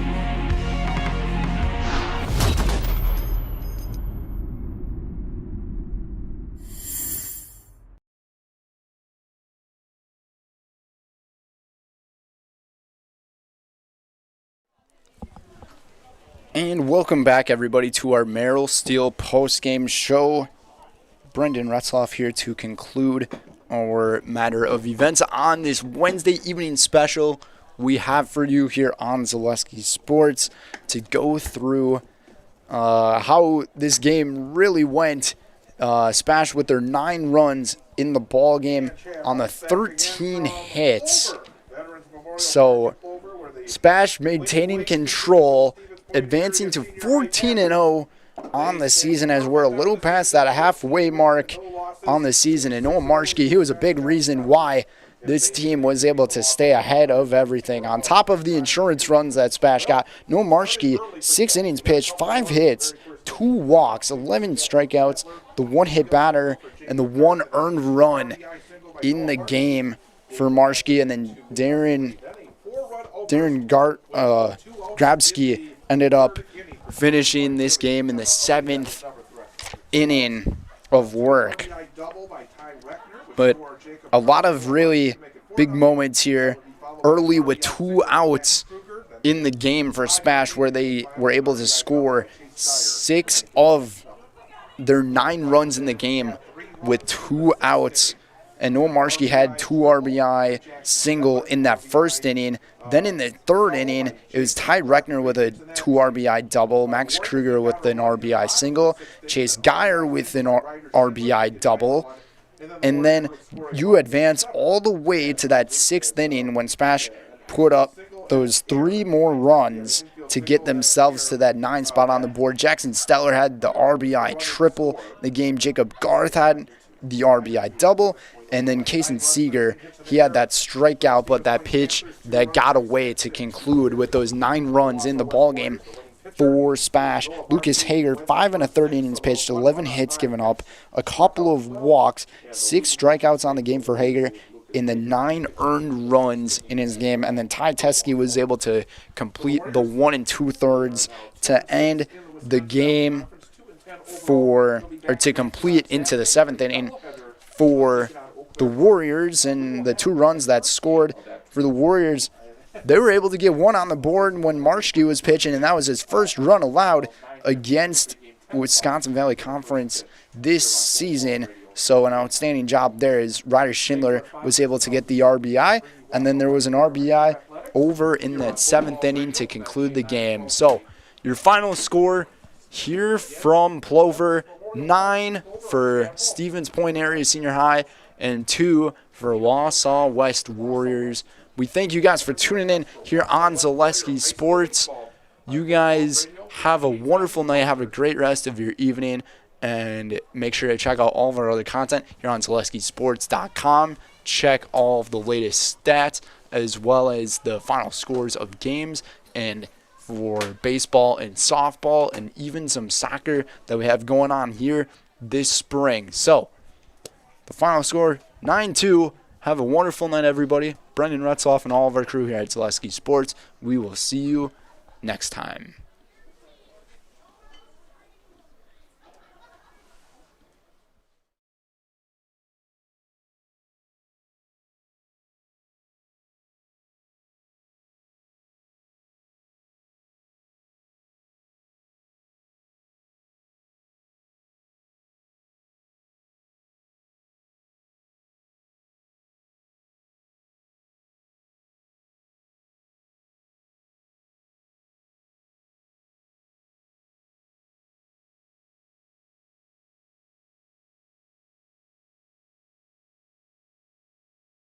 And welcome back, everybody, to our Merrill Steel postgame show. Brendan Retzloff here to conclude our matter of events on this Wednesday evening special we have for you here on Zaleski Sports to go through how this game really went. SPASH with their 9 runs in the ball game on the 13 hits. So SPASH maintaining control, advancing to 14-0 on the season as we're a little past that halfway mark on the season. And Noah Marshke, he was a big reason why this team was able to stay ahead of everything. On top of the insurance runs that SPASH got, Noah Marshke, 6 innings pitched, 5 hits, 2 walks, 11 strikeouts, the 1-hit batter, and the 1 earned run in the game for Marshke. And then Darren Grabsky ended up finishing this game in the 7th inning of work. But a lot of really big moments here early with 2 outs in the game for SPASH, where they were able to score 6 of their 9 runs in the game with 2 outs and Noah Marshke had 2 RBI single in that first inning. Then in the third inning, it was Ty Reckner with a 2 RBI double, Max Kruger with an RBI single, Chase Geyer with an RBI double. And then you advance all the way to that 6th inning when SPASH put up those 3 more runs to get themselves to that 9 spot on the board. Jackson Steller had the RBI triple in the game. Jacob Garth had the RBI double. And then Kason Seeger, he had that strikeout, but that pitch that got away to conclude with those 9 runs in the ballgame for SPASH. Lucas Hager, 5 1/3 innings pitched, 11 hits given up, a couple of walks, 6 strikeouts on the game for Hager in the 9 earned runs in his game. And then Ty Teske was able to complete the 1 2/3 to end the game to complete into the 7th inning for the Warriors. And the 2 runs that scored for the Warriors, they were able to get 1 on the board when Marshke was pitching, and that was his first run allowed against Wisconsin Valley Conference this season. So an outstanding job there as Ryder Schindler was able to get the RBI, and then there was an RBI over in that 7th inning to conclude the game. So your final score here from Plover, 9 for Stevens Point Area Senior High and 2 for Wausau West Warriors. We thank you guys for tuning in here on Zaleski Sports. You guys have a wonderful night. Have a great rest of your evening. And make sure to check out all of our other content here on ZaleskiSports.com. Check all of the latest stats as well as the final scores of games and for baseball and softball and even some soccer that we have going on here this spring. So the final score, 9-2. Have a wonderful night, everybody. Brendan Retzloff and all of our crew here at Zaleski Sports. We will see you next time.